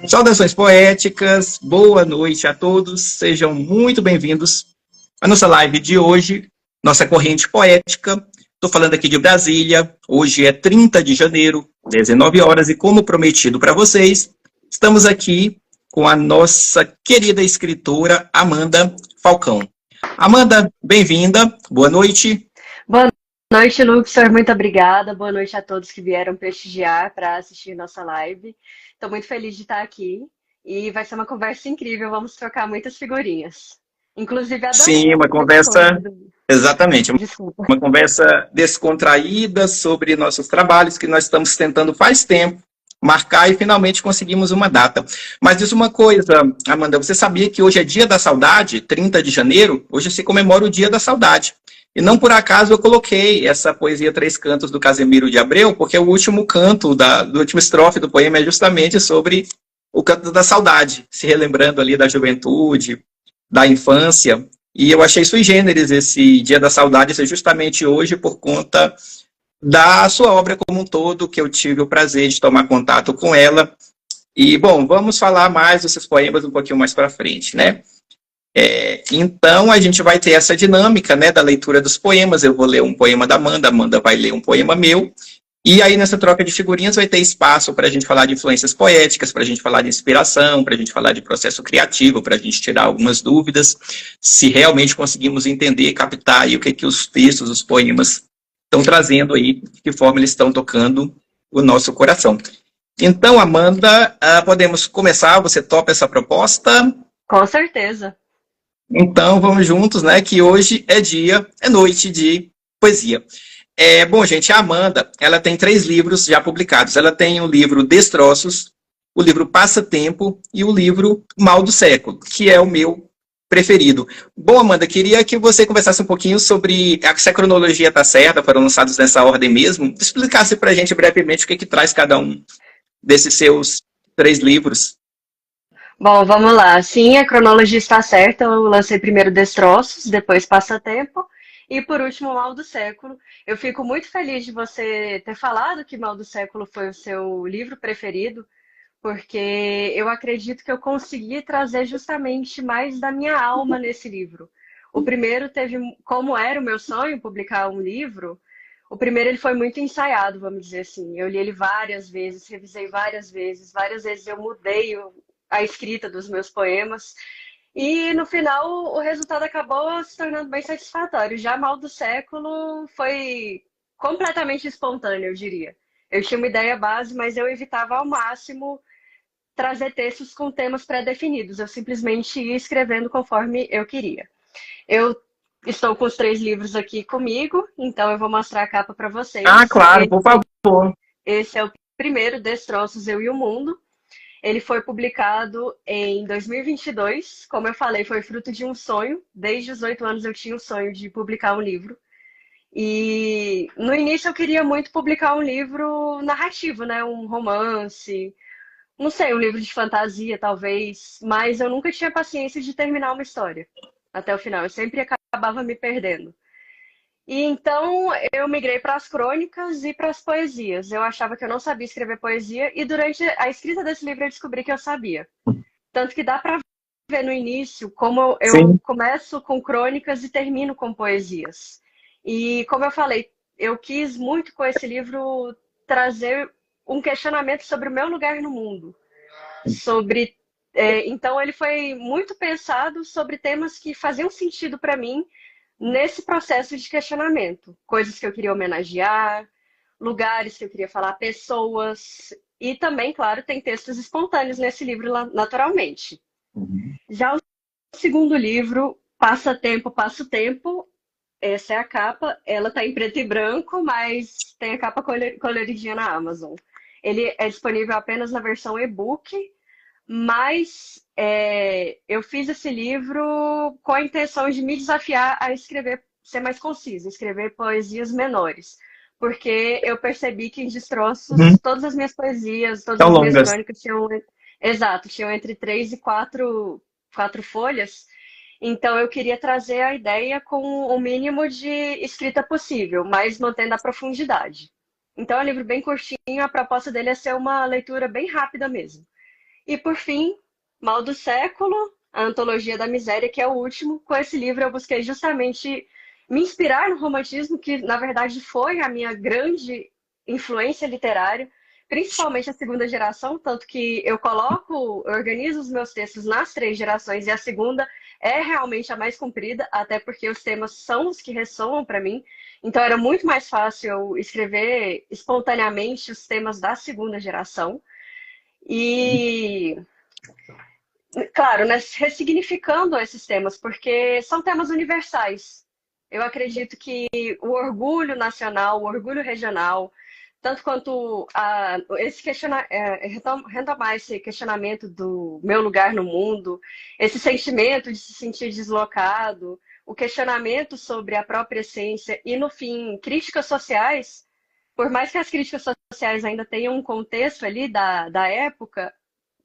Saudações poéticas, boa noite a todos, sejam muito bem-vindos à nossa live de hoje, nossa corrente poética. Estou falando aqui de Brasília, hoje é 30 de janeiro, 19 horas, e como prometido para vocês, estamos aqui com a nossa querida escritora Amanda Falcão. Amanda, bem-vinda, boa noite. Boa noite, Luxor. Muito obrigada. Boa noite a todos que vieram prestigiar para assistir nossa live. Estou muito feliz de estar aqui e vai ser uma conversa incrível. Vamos trocar muitas figurinhas. Inclusive, adorei Sim, uma muita coisa. conversa, exatamente, Desculpa. uma conversa descontraída sobre nossos trabalhos que nós estamos tentando faz tempo marcar e finalmente conseguimos uma data. Mas diz uma coisa, Amanda, você sabia que hoje é Dia da Saudade, 30 de janeiro? Hoje se comemora o Dia da Saudade. E não por acaso eu coloquei essa poesia Três Cantos do Casemiro de Abreu, porque o último canto, do último estrofe do poema é justamente sobre o canto da saudade, se relembrando ali da juventude, da infância. E eu achei sui generis esse Dia da Saudade ser justamente hoje por conta da sua obra como um todo, que eu tive o prazer de tomar contato com ela. E, bom, vamos falar mais desses poemas um pouquinho mais para frente, né? Então, a gente vai ter essa dinâmica, né, da leitura dos poemas. Eu vou ler um poema da Amanda, a Amanda vai ler um poema meu. E aí, nessa troca de figurinhas, vai ter espaço para a gente falar de influências poéticas, para a gente falar de inspiração, para a gente falar de processo criativo, para a gente tirar algumas dúvidas, se realmente conseguimos entender, captar aí o que os textos, os poemas estão trazendo aí, de que forma eles estão tocando o nosso coração. Então, Amanda, podemos começar? Você topa essa proposta? Com certeza. Então, vamos juntos, né? Que hoje é noite de poesia. Bom, gente, a Amanda, ela tem 3 livros já publicados. Ela tem o livro Destroços, o livro Passatempo e o livro Mal do Século, que é o meu preferido. Bom, Amanda, queria que você conversasse um pouquinho sobre se a cronologia está certa, foram lançados nessa ordem mesmo. Explicasse para a gente brevemente o que traz cada um desses seus 3 livros. Bom, vamos lá. Sim, a cronologia está certa. Eu lancei primeiro Destroços, depois Passatempo e por último Mal do Século. Eu fico muito feliz de você ter falado que Mal do Século foi o seu livro preferido, porque eu acredito que eu consegui trazer justamente mais da minha alma nesse livro. O primeiro teve, como era o meu sonho, publicar um livro, o primeiro ele foi muito ensaiado, vamos dizer assim. Eu li ele várias vezes, revisei várias vezes eu mudei a escrita dos meus poemas. E no final o resultado acabou se tornando bem satisfatório. Já Mal do Século foi completamente espontâneo, eu diria. Eu tinha uma ideia base, mas eu evitava ao máximo trazer textos com temas pré-definidos. Eu simplesmente ia escrevendo conforme eu queria. Eu estou com os 3 livros aqui comigo, então eu vou mostrar a capa para Ah, vocês. claro, por favor. Esse é o primeiro, Destroços, Eu e o Mundo. Ele foi publicado em 2022. Como eu falei, foi fruto de um sonho. Desde os 8 anos eu tinha o sonho de publicar um livro. E no início eu queria muito publicar um livro narrativo, né? Um romance, não sei, um livro de fantasia, talvez, mas eu nunca tinha paciência de terminar uma história até o final. Eu sempre acabava me perdendo. E então eu migrei para as crônicas e para as poesias. Eu achava que eu não sabia escrever poesia e durante a escrita desse livro eu descobri que eu sabia. Tanto que dá para ver no início como eu Sim. começo com crônicas e termino com poesias. E como eu falei, eu quis muito com esse livro trazer um questionamento sobre o meu lugar no mundo, sobre então ele foi muito pensado sobre temas que faziam sentido para mim nesse processo de questionamento, coisas que eu queria homenagear, lugares que eu queria falar, pessoas e também, claro, tem textos espontâneos nesse livro naturalmente. Já o segundo livro, Passatempo, Passo Tempo, essa é a capa, ela está em preto e branco, mas tem a capa coloridinha na Amazon. Ele é disponível apenas na versão e-book, mas eu fiz esse livro com a intenção de me desafiar a escrever, ser mais concisa, escrever poesias menores. Porque eu percebi que em Uhum. Destroços, todas as minhas poesias, todas São as minhas longas. crônicas tinham, exato, tinham entre 3 e 4 folhas. Então eu queria trazer a ideia com o mínimo de escrita possível, mas mantendo a profundidade. Então é um livro bem curtinho, a proposta dele é ser uma leitura bem rápida mesmo. E por fim, Mal do Século, a Antologia da Miséria, que é o último. Com esse livro eu busquei justamente me inspirar no romantismo, que na verdade foi a minha grande influência literária, principalmente a segunda geração, tanto que eu organizo os meus textos nas três gerações, e a segunda é realmente a mais comprida, até porque os temas são os que ressoam para mim. Então era muito mais fácil eu escrever espontaneamente os temas da segunda geração. E, claro, né, ressignificando esses temas, porque são temas universais. Eu acredito que o orgulho nacional, o orgulho regional, tanto quanto retomar esse questionamento do meu lugar no mundo, esse sentimento de se sentir deslocado, o questionamento sobre a própria essência e, no fim, críticas sociais, por mais que as críticas sociais ainda tenham um contexto ali da época,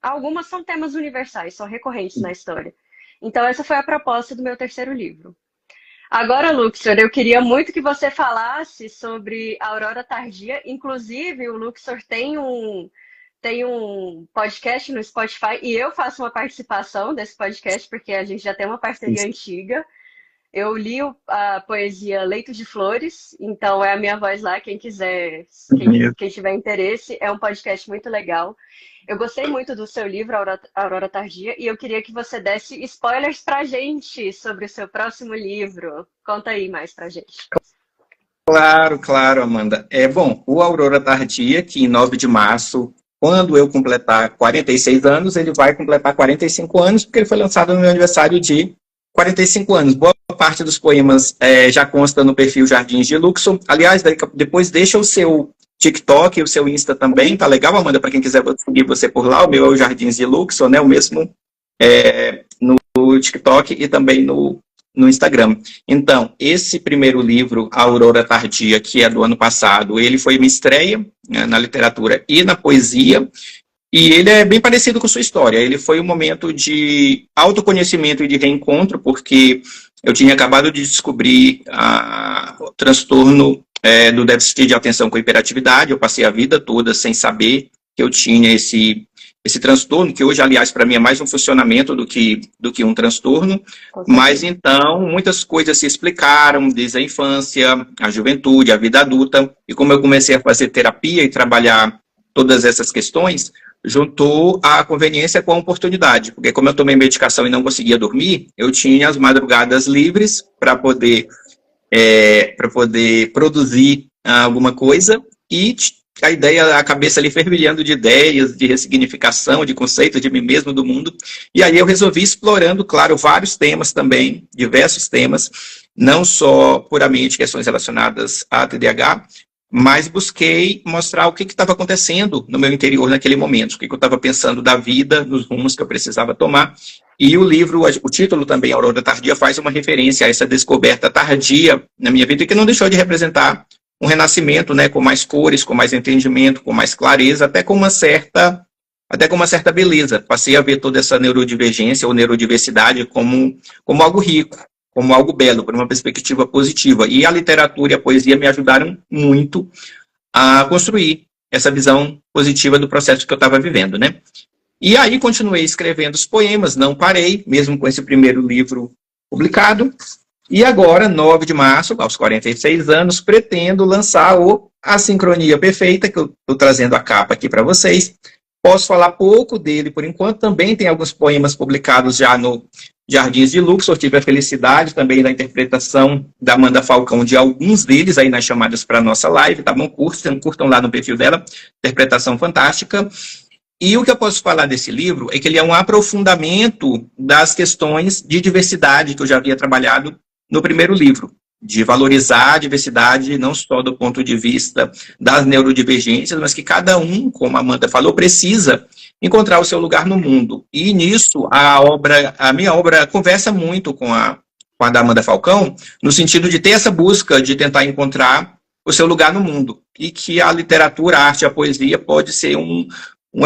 algumas são temas universais, são recorrentes na história. Então, essa foi a proposta do meu terceiro livro. Agora, Luxor, eu queria muito que você falasse sobre a Aurora Tardia. Inclusive, o Luxor tem um podcast no Spotify e eu faço uma participação desse podcast, porque a gente já tem uma parceria antiga. Eu li a poesia Leito de Flores, então é a minha voz lá, quem quiser, quem tiver interesse, é um podcast muito legal. Eu gostei muito do seu livro, Aurora Tardia, e eu queria que você desse spoilers pra gente sobre o seu próximo livro. Conta aí mais pra gente. Claro, claro, Amanda. Bom, o Aurora Tardia, que em 9 de março, quando eu completar 46 anos, ele vai completar 45 anos, porque ele foi lançado no meu aniversário de 45 anos. Boa parte dos poemas já consta no perfil Jardins de Luxor. Aliás, depois deixa o seu TikTok e o seu Insta também, tá legal, Amanda? Para quem quiser seguir você por lá, o meu é o Jardins de Luxor, né? O mesmo no TikTok e também no Instagram. Então, esse primeiro livro, A Aurora Tardia, que é do ano passado, ele foi minha estreia, né, na literatura e na poesia, e ele é bem parecido com sua história. Ele foi um momento de autoconhecimento e de reencontro, porque eu tinha acabado de descobrir o transtorno do déficit de atenção com hiperatividade. Eu passei a vida toda sem saber que eu tinha esse transtorno, que hoje, aliás, para mim é mais um funcionamento do que um transtorno. Mas, então, muitas coisas se explicaram desde a infância, a juventude, a vida adulta. E como eu comecei a fazer terapia e trabalhar todas essas questões, juntou a conveniência com a oportunidade. Porque como eu tomei medicação e não conseguia dormir, eu tinha as madrugadas livres para poder produzir alguma coisa, e a ideia, a cabeça ali fervilhando de ideias, de ressignificação, de conceitos de mim mesmo, do mundo. E aí eu resolvi explorando, claro, vários temas também, diversos temas, não só puramente questões relacionadas a TDAH, mas busquei mostrar o que estava acontecendo no meu interior naquele momento, o que eu estava pensando da vida, nos rumos que eu precisava tomar. E o livro, o título também, Aurora Tardia, faz uma referência a essa descoberta tardia na minha vida, que não deixou de representar um renascimento, né, com mais cores, com mais entendimento, com mais clareza, até com uma certa beleza. Passei a ver toda essa neurodivergência ou neurodiversidade como algo rico, como algo belo, por uma perspectiva positiva. E a literatura e a poesia me ajudaram muito a construir essa visão positiva do processo que eu estava vivendo, né? E aí continuei escrevendo os poemas, não parei, mesmo com esse primeiro livro publicado. E agora, 9 de março, aos 46 anos, pretendo lançar A Sincronia Perfeita, que eu estou trazendo a capa aqui para vocês. Posso falar pouco dele por enquanto, também tem alguns poemas publicados já no Jardins de Luxor. Tive a felicidade também da interpretação da Amanda Falcão de alguns deles aí nas chamadas para a nossa live, tá bom? Curtam lá no perfil dela, interpretação fantástica. E o que eu posso falar desse livro é que ele é um aprofundamento das questões de diversidade que eu já havia trabalhado no primeiro livro, de valorizar a diversidade não só do ponto de vista das neurodivergências, mas que cada um, como a Amanda falou, precisa encontrar o seu lugar no mundo. E nisso a minha obra conversa muito com a da Amanda Falcão, no sentido de ter essa busca de tentar encontrar o seu lugar no mundo, e que a literatura, a arte e a poesia pode ser um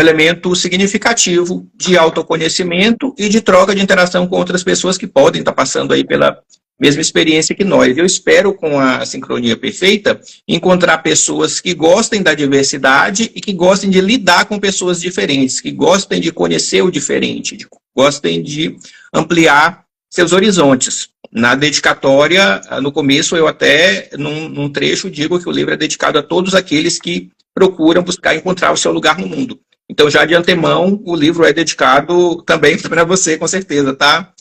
elemento significativo de autoconhecimento e de troca de interação com outras pessoas que podem estar passando aí pela mesma experiência que nós. Eu espero, com a Sincronia Perfeita, encontrar pessoas que gostem da diversidade e que gostem de lidar com pessoas diferentes, que gostem de conhecer o diferente, gostem de ampliar seus horizontes. Na dedicatória, no começo, eu até, num trecho, digo que o livro é dedicado a todos aqueles que procuram buscar encontrar o seu lugar no mundo. Então, já de antemão, o livro é dedicado também para você, com certeza, tá,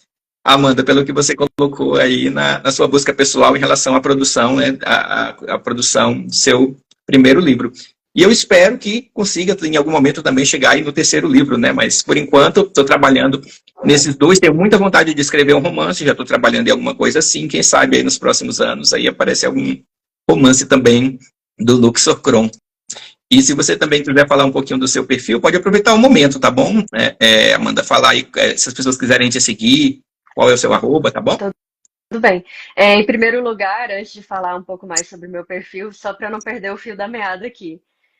Amanda, pelo que você colocou aí na sua busca pessoal em relação à produção, né, a produção do seu primeiro livro. E eu espero que consiga, em algum momento, também chegar aí no terceiro livro, né? Mas, por enquanto, estou trabalhando nesses dois. Tenho muita vontade de escrever um romance, já estou trabalhando em alguma coisa assim. Quem sabe aí nos próximos anos aí aparece algum romance também do Luxor Kron. E se você também quiser falar um pouquinho do seu perfil, pode aproveitar o momento, tá bom? Amanda, falar aí, se as pessoas quiserem te seguir, qual é o seu arroba, tá bom? Tudo bem. Em primeiro lugar, antes de falar um pouco mais sobre o meu perfil, só para não perder o fio da meada aqui,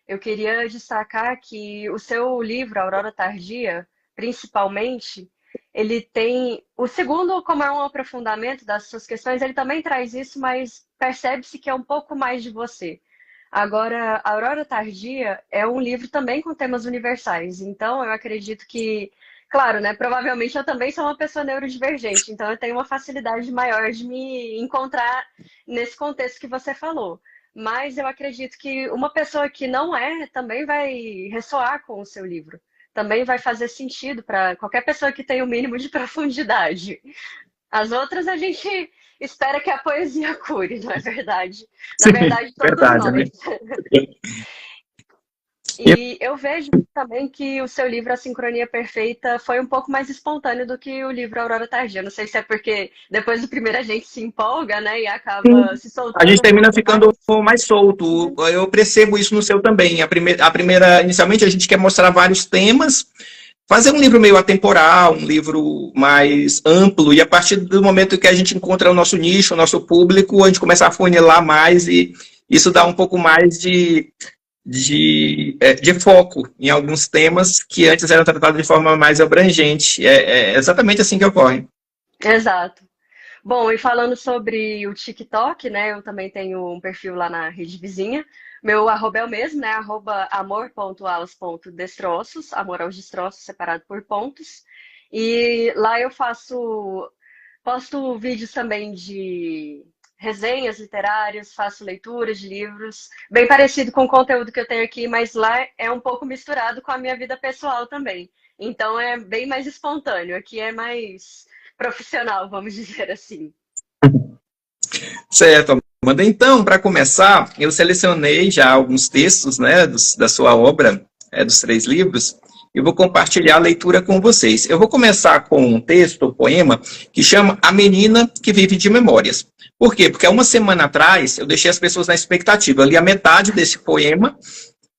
eu queria destacar que o seu livro, Aurora Tardia, principalmente, ele tem. O segundo, como é um aprofundamento das suas questões, ele também traz isso, mas percebe-se que é um pouco mais de você. Agora, Aurora Tardia é um livro também com temas universais, então eu acredito que, claro, né? Provavelmente eu também sou uma pessoa neurodivergente, então eu tenho uma facilidade maior de me encontrar nesse contexto que você falou. Mas eu acredito que uma pessoa que não é também vai ressoar com o seu livro. Também vai fazer sentido para qualquer pessoa que tenha o mínimo de profundidade. As outras a gente espera que a poesia cure, não é verdade? Na Sim, verdade, todos verdade, nós. né? E eu vejo também que o seu livro A Sincronia Perfeita foi um pouco mais espontâneo do que o livro Aurora Tardia. Não sei se é porque depois do primeiro a gente se empolga, né? E acaba se A gente soltando um termina pouco ficando mais. mais solto. Eu percebo isso no seu também. Inicialmente, a gente quer mostrar vários temas, fazer um livro meio atemporal, um livro mais amplo, e a partir do momento que a gente encontra o nosso nicho, o nosso público, a gente começa a funilar mais e isso dá um pouco mais de foco em alguns temas que antes eram tratados de forma mais abrangente. É exatamente assim que ocorre. Exato. Bom, e falando sobre o TikTok, né? Eu também tenho um perfil lá na rede vizinha. Meu arroba é o mesmo, né? Arroba amor.alas.destroços, amor aos destroços, separado por pontos. E lá eu posto vídeos também de resenhas literárias, faço leituras de livros, bem parecido com o conteúdo que eu tenho aqui, mas lá é um pouco misturado com a minha vida pessoal também. Então é bem mais espontâneo. Aqui é mais profissional, vamos dizer assim. Certo, Amanda. Então, para começar, eu selecionei já alguns textos, né, da sua obra, dos 3 livros, e vou compartilhar a leitura com vocês. Eu vou começar com um texto, um poema, que chama A Menina que Vive de Memórias. Por quê? Porque há uma semana atrás eu deixei as pessoas na expectativa. Eu li a metade desse poema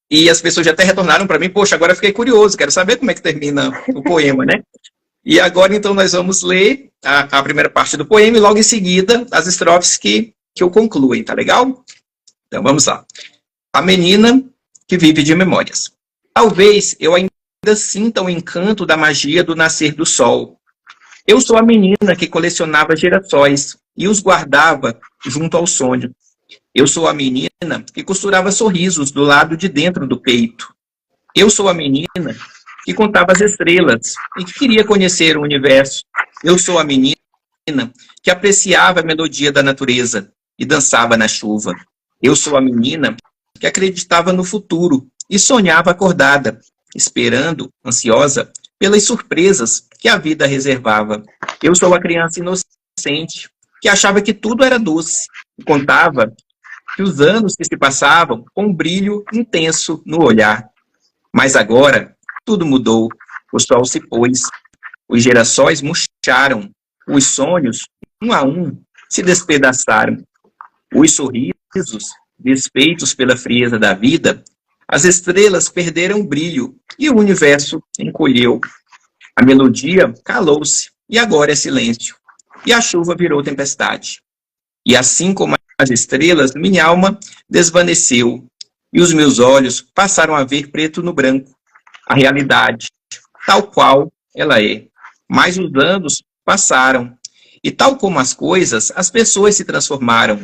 e as pessoas já até retornaram para mim. Poxa, agora eu fiquei curioso, quero saber como é que termina o poema, né? E agora, então, nós vamos ler a primeira parte do poema e logo em seguida as estrofes que o concluem, tá legal? Então, vamos lá. A menina que vive de memórias. Talvez eu ainda sinta o encanto da magia do nascer do sol. Eu sou a menina que colecionava girassóis e os guardava junto ao sonho. Eu sou a menina que costurava sorrisos do lado de dentro do peito. Eu sou a menina que contava as estrelas e que queria conhecer o universo. Eu sou a menina que apreciava a melodia da natureza e dançava na chuva. Eu sou a menina que acreditava no futuro e sonhava acordada, esperando, ansiosa, pelas surpresas que a vida reservava. Eu sou a criança inocente que achava que tudo era doce e contava que os anos que se passavam com um brilho intenso no olhar. Mas agora, tudo mudou. O sol se pôs, os girassóis murcharam, os sonhos, um a um, se despedaçaram. Os sorrisos, desfeitos pela frieza da vida, as estrelas perderam brilho e o universo encolheu. A melodia calou-se e agora é silêncio. E a chuva virou tempestade. E assim como as estrelas, minha alma desvaneceu e os meus olhos passaram a ver preto no branco. A realidade, tal qual ela é. Mas os anos passaram E tal como as coisas, as pessoas se transformaram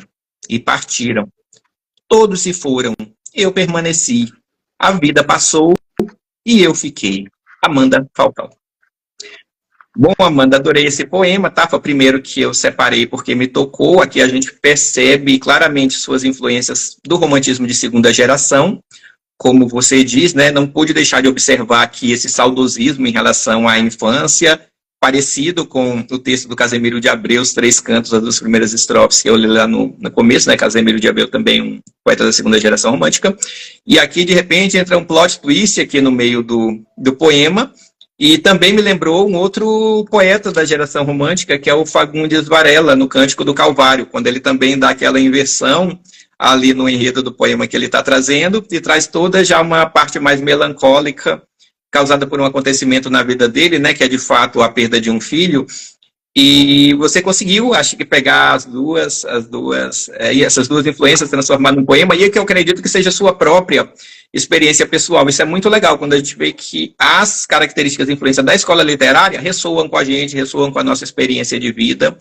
e partiram. Todos se foram, eu permaneci. A vida passou e eu fiquei. Amanda Falcão. Bom, Amanda, adorei esse poema, tá? Foi o primeiro que eu separei porque me tocou. Aqui a gente percebe claramente suas influências do romantismo de segunda geração. Como você diz, né? Não pude deixar de observar aqui esse saudosismo em relação à infância, parecido com o texto do Casemiro de Abreu, Os Três Cantos, as duas primeiras estrofes que eu li lá no começo, né? Casemiro de Abreu também um poeta da segunda geração romântica. E aqui, de repente, entra um plot twist aqui no meio do poema. E também me lembrou um outro poeta da geração romântica, que é o Fagundes Varela, no Cântico do Calvário, quando ele também dá aquela inversão ali no enredo do poema que ele está trazendo, e traz toda já uma parte mais melancólica, causada por um acontecimento na vida dele, né, que é de fato a perda de um filho. E você conseguiu, acho que, pegar essas duas influências, transformar num poema, e é que eu acredito que seja a sua própria experiência pessoal. Isso é muito legal, quando a gente vê que as características de influência da escola literária ressoam com a gente, ressoam com a nossa experiência de vida,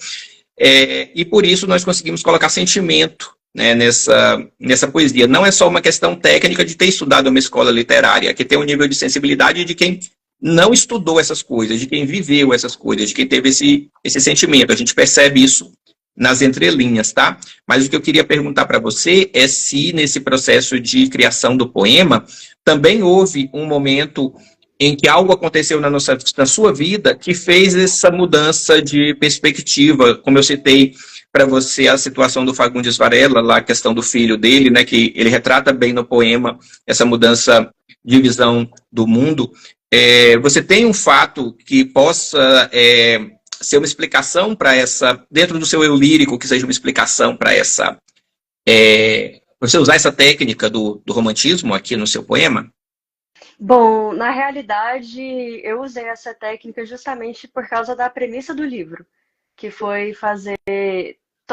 e por isso nós conseguimos colocar sentimento, né, nessa poesia. Não é só uma questão técnica de ter estudado uma escola literária, que tem um nível de sensibilidade de quem não estudou essas coisas, de quem viveu essas coisas, de quem teve esse sentimento. A gente percebe isso nas entrelinhas, tá? Mas o que eu queria perguntar para você é se nesse processo de criação do poema também houve um momento em que algo aconteceu na sua vida que fez essa mudança de perspectiva, como eu citei para você a situação do Fagundes Varela, lá a questão do filho dele, né, que ele retrata bem no poema essa mudança de visão do mundo. Você tem um fato que possa ser uma explicação para essa, dentro do seu eu lírico, que seja uma explicação para essa, você usar essa técnica do romantismo aqui no seu poema? Bom, na realidade, eu usei essa técnica justamente por causa da premissa do livro, que foi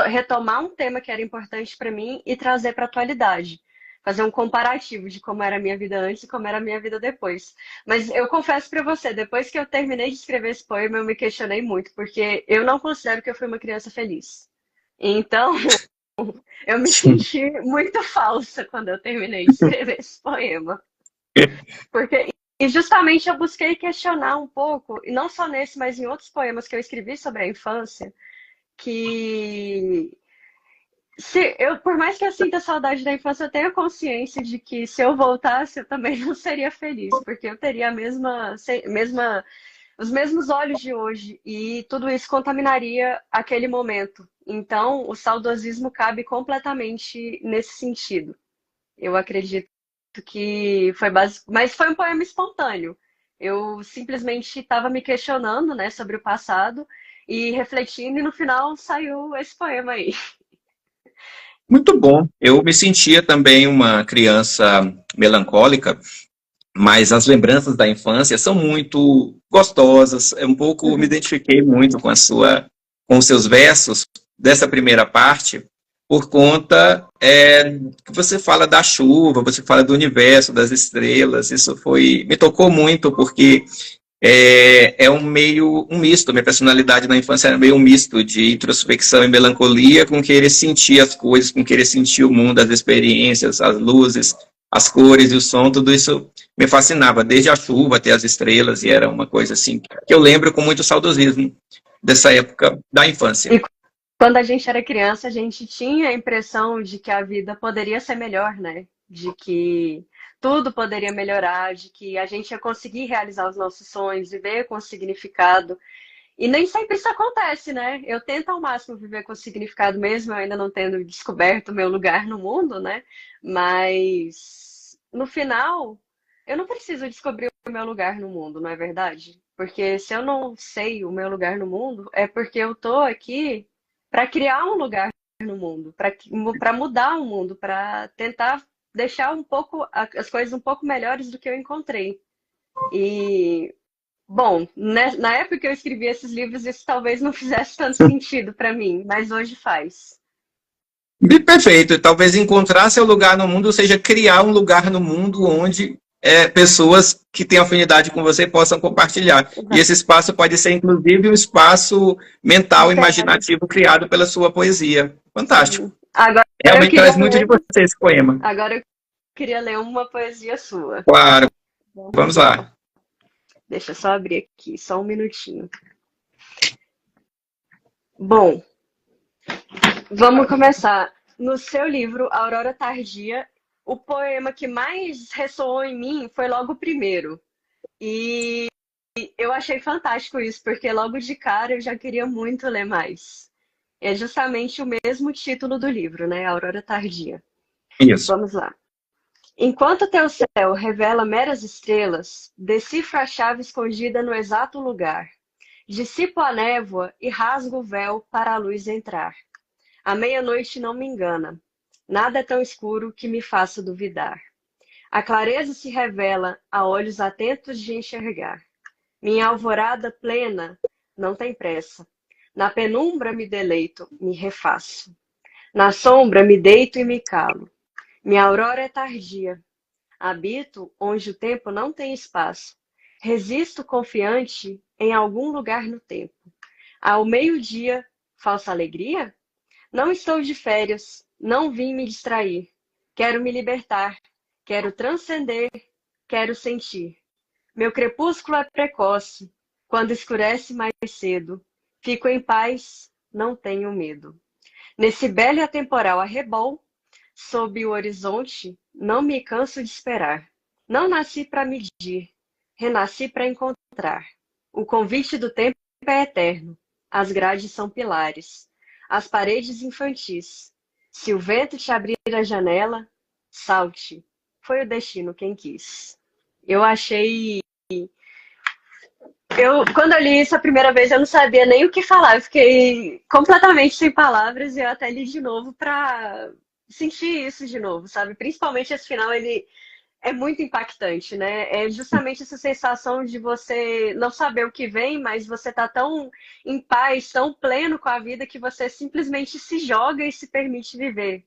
retomar um tema que era importante para mim e trazer para a atualidade. Fazer um comparativo de como era a minha vida antes e como era a minha vida depois. Mas eu confesso para você, depois que eu terminei de escrever esse poema, eu me questionei muito, porque eu não considero que eu fui uma criança feliz. Então, eu me senti muito falsa quando eu terminei de escrever esse poema. E justamente eu busquei questionar um pouco, e não só nesse, mas em outros poemas que eu escrevi sobre a infância, que por mais que eu sinta saudade da infância, eu tenho consciência de que se eu voltasse, eu também não seria feliz, porque eu teria os mesmos olhos de hoje, e tudo isso contaminaria aquele momento. Então, o saudosismo cabe completamente nesse sentido. Eu acredito que foi básico, mas foi um poema espontâneo. Eu simplesmente estava me questionando, né, sobre o passado e refletindo, e no final saiu esse poema aí. Muito bom. Eu me sentia também uma criança melancólica, mas as lembranças da infância são muito gostosas. Me identifiquei muito com com os seus versos dessa primeira parte, por conta que você fala da chuva, você fala do universo, das estrelas. Isso me tocou muito, porque um misto. Minha personalidade na infância era meio um misto de introspecção e melancolia, com querer sentir as coisas, com querer sentir o mundo, as experiências, as luzes, as cores e o som. Tudo isso me fascinava, desde a chuva até as estrelas, e era uma coisa assim que eu lembro com muito saudosismo dessa época da infância. E quando a gente era criança, a gente tinha a impressão de que a vida poderia ser melhor, né? De que tudo poderia melhorar, de que a gente ia conseguir realizar os nossos sonhos, viver com significado. E nem sempre isso acontece, né? Eu tento ao máximo viver com significado mesmo, eu ainda não tendo descoberto o meu lugar no mundo, né? Mas no final, eu não preciso descobrir o meu lugar no mundo, não é verdade? Porque se eu não sei o meu lugar no mundo, é porque eu tô aqui para criar um lugar no mundo, para mudar o mundo, para tentar deixar as coisas um pouco melhores do que eu encontrei. E, bom, né, na época que eu escrevi esses livros, isso talvez não fizesse tanto sentido para mim, mas hoje faz. Perfeito. Talvez encontrar seu lugar no mundo seja criar um lugar no mundo onde pessoas que têm afinidade com você possam compartilhar. E esse espaço pode ser, inclusive, um espaço mental, imaginativo, criado pela sua poesia. Fantástico. Agora eu Realmente queria traz muito de ler, você esse poema. agora eu queria ler uma poesia sua. Claro, Vamos vamos lá. lá. Deixa eu só abrir aqui, só um minutinho. Bom, vamos começar. No seu livro, Aurora Tardia, o poema que mais ressoou em mim foi logo o primeiro. E eu achei fantástico isso, porque logo de cara eu já queria muito ler mais. É justamente o mesmo título do livro, né? Aurora Tardia. Isso. Vamos lá. Enquanto teu céu revela meras estrelas, decifro a chave escondida no exato lugar. Dissipo a névoa e rasgo o véu para a luz entrar. A meia-noite não me engana. Nada é tão escuro que me faça duvidar. A clareza se revela a olhos atentos de enxergar. Minha alvorada plena não tem pressa. Na penumbra me deleito, me refaço. Na sombra me deito e me calo. Minha aurora é tardia. Habito onde o tempo não tem espaço. Resisto confiante em algum lugar no tempo. Ao meio-dia, falsa alegria? Não estou de férias, não vim me distrair. Quero me libertar, quero transcender, quero sentir. Meu crepúsculo é precoce, quando escurece mais cedo. Fico em paz, não tenho medo. Nesse belo e atemporal arrebol, sob o horizonte, não me canso de esperar. Não nasci para medir, renasci para encontrar. O convite do tempo é eterno, as grades são pilares, as paredes infantis. Se o vento te abrir a janela, salte. Foi o destino quem quis. Eu achei. Quando eu li isso a primeira vez, eu não sabia nem o que falar. Eu fiquei completamente sem palavras e eu até li de novo para sentir isso de novo, sabe? Principalmente esse final, ele é muito impactante, né? É justamente essa sensação de você não saber o que vem, mas você tá tão em paz, tão pleno com a vida que você simplesmente se joga e se permite viver.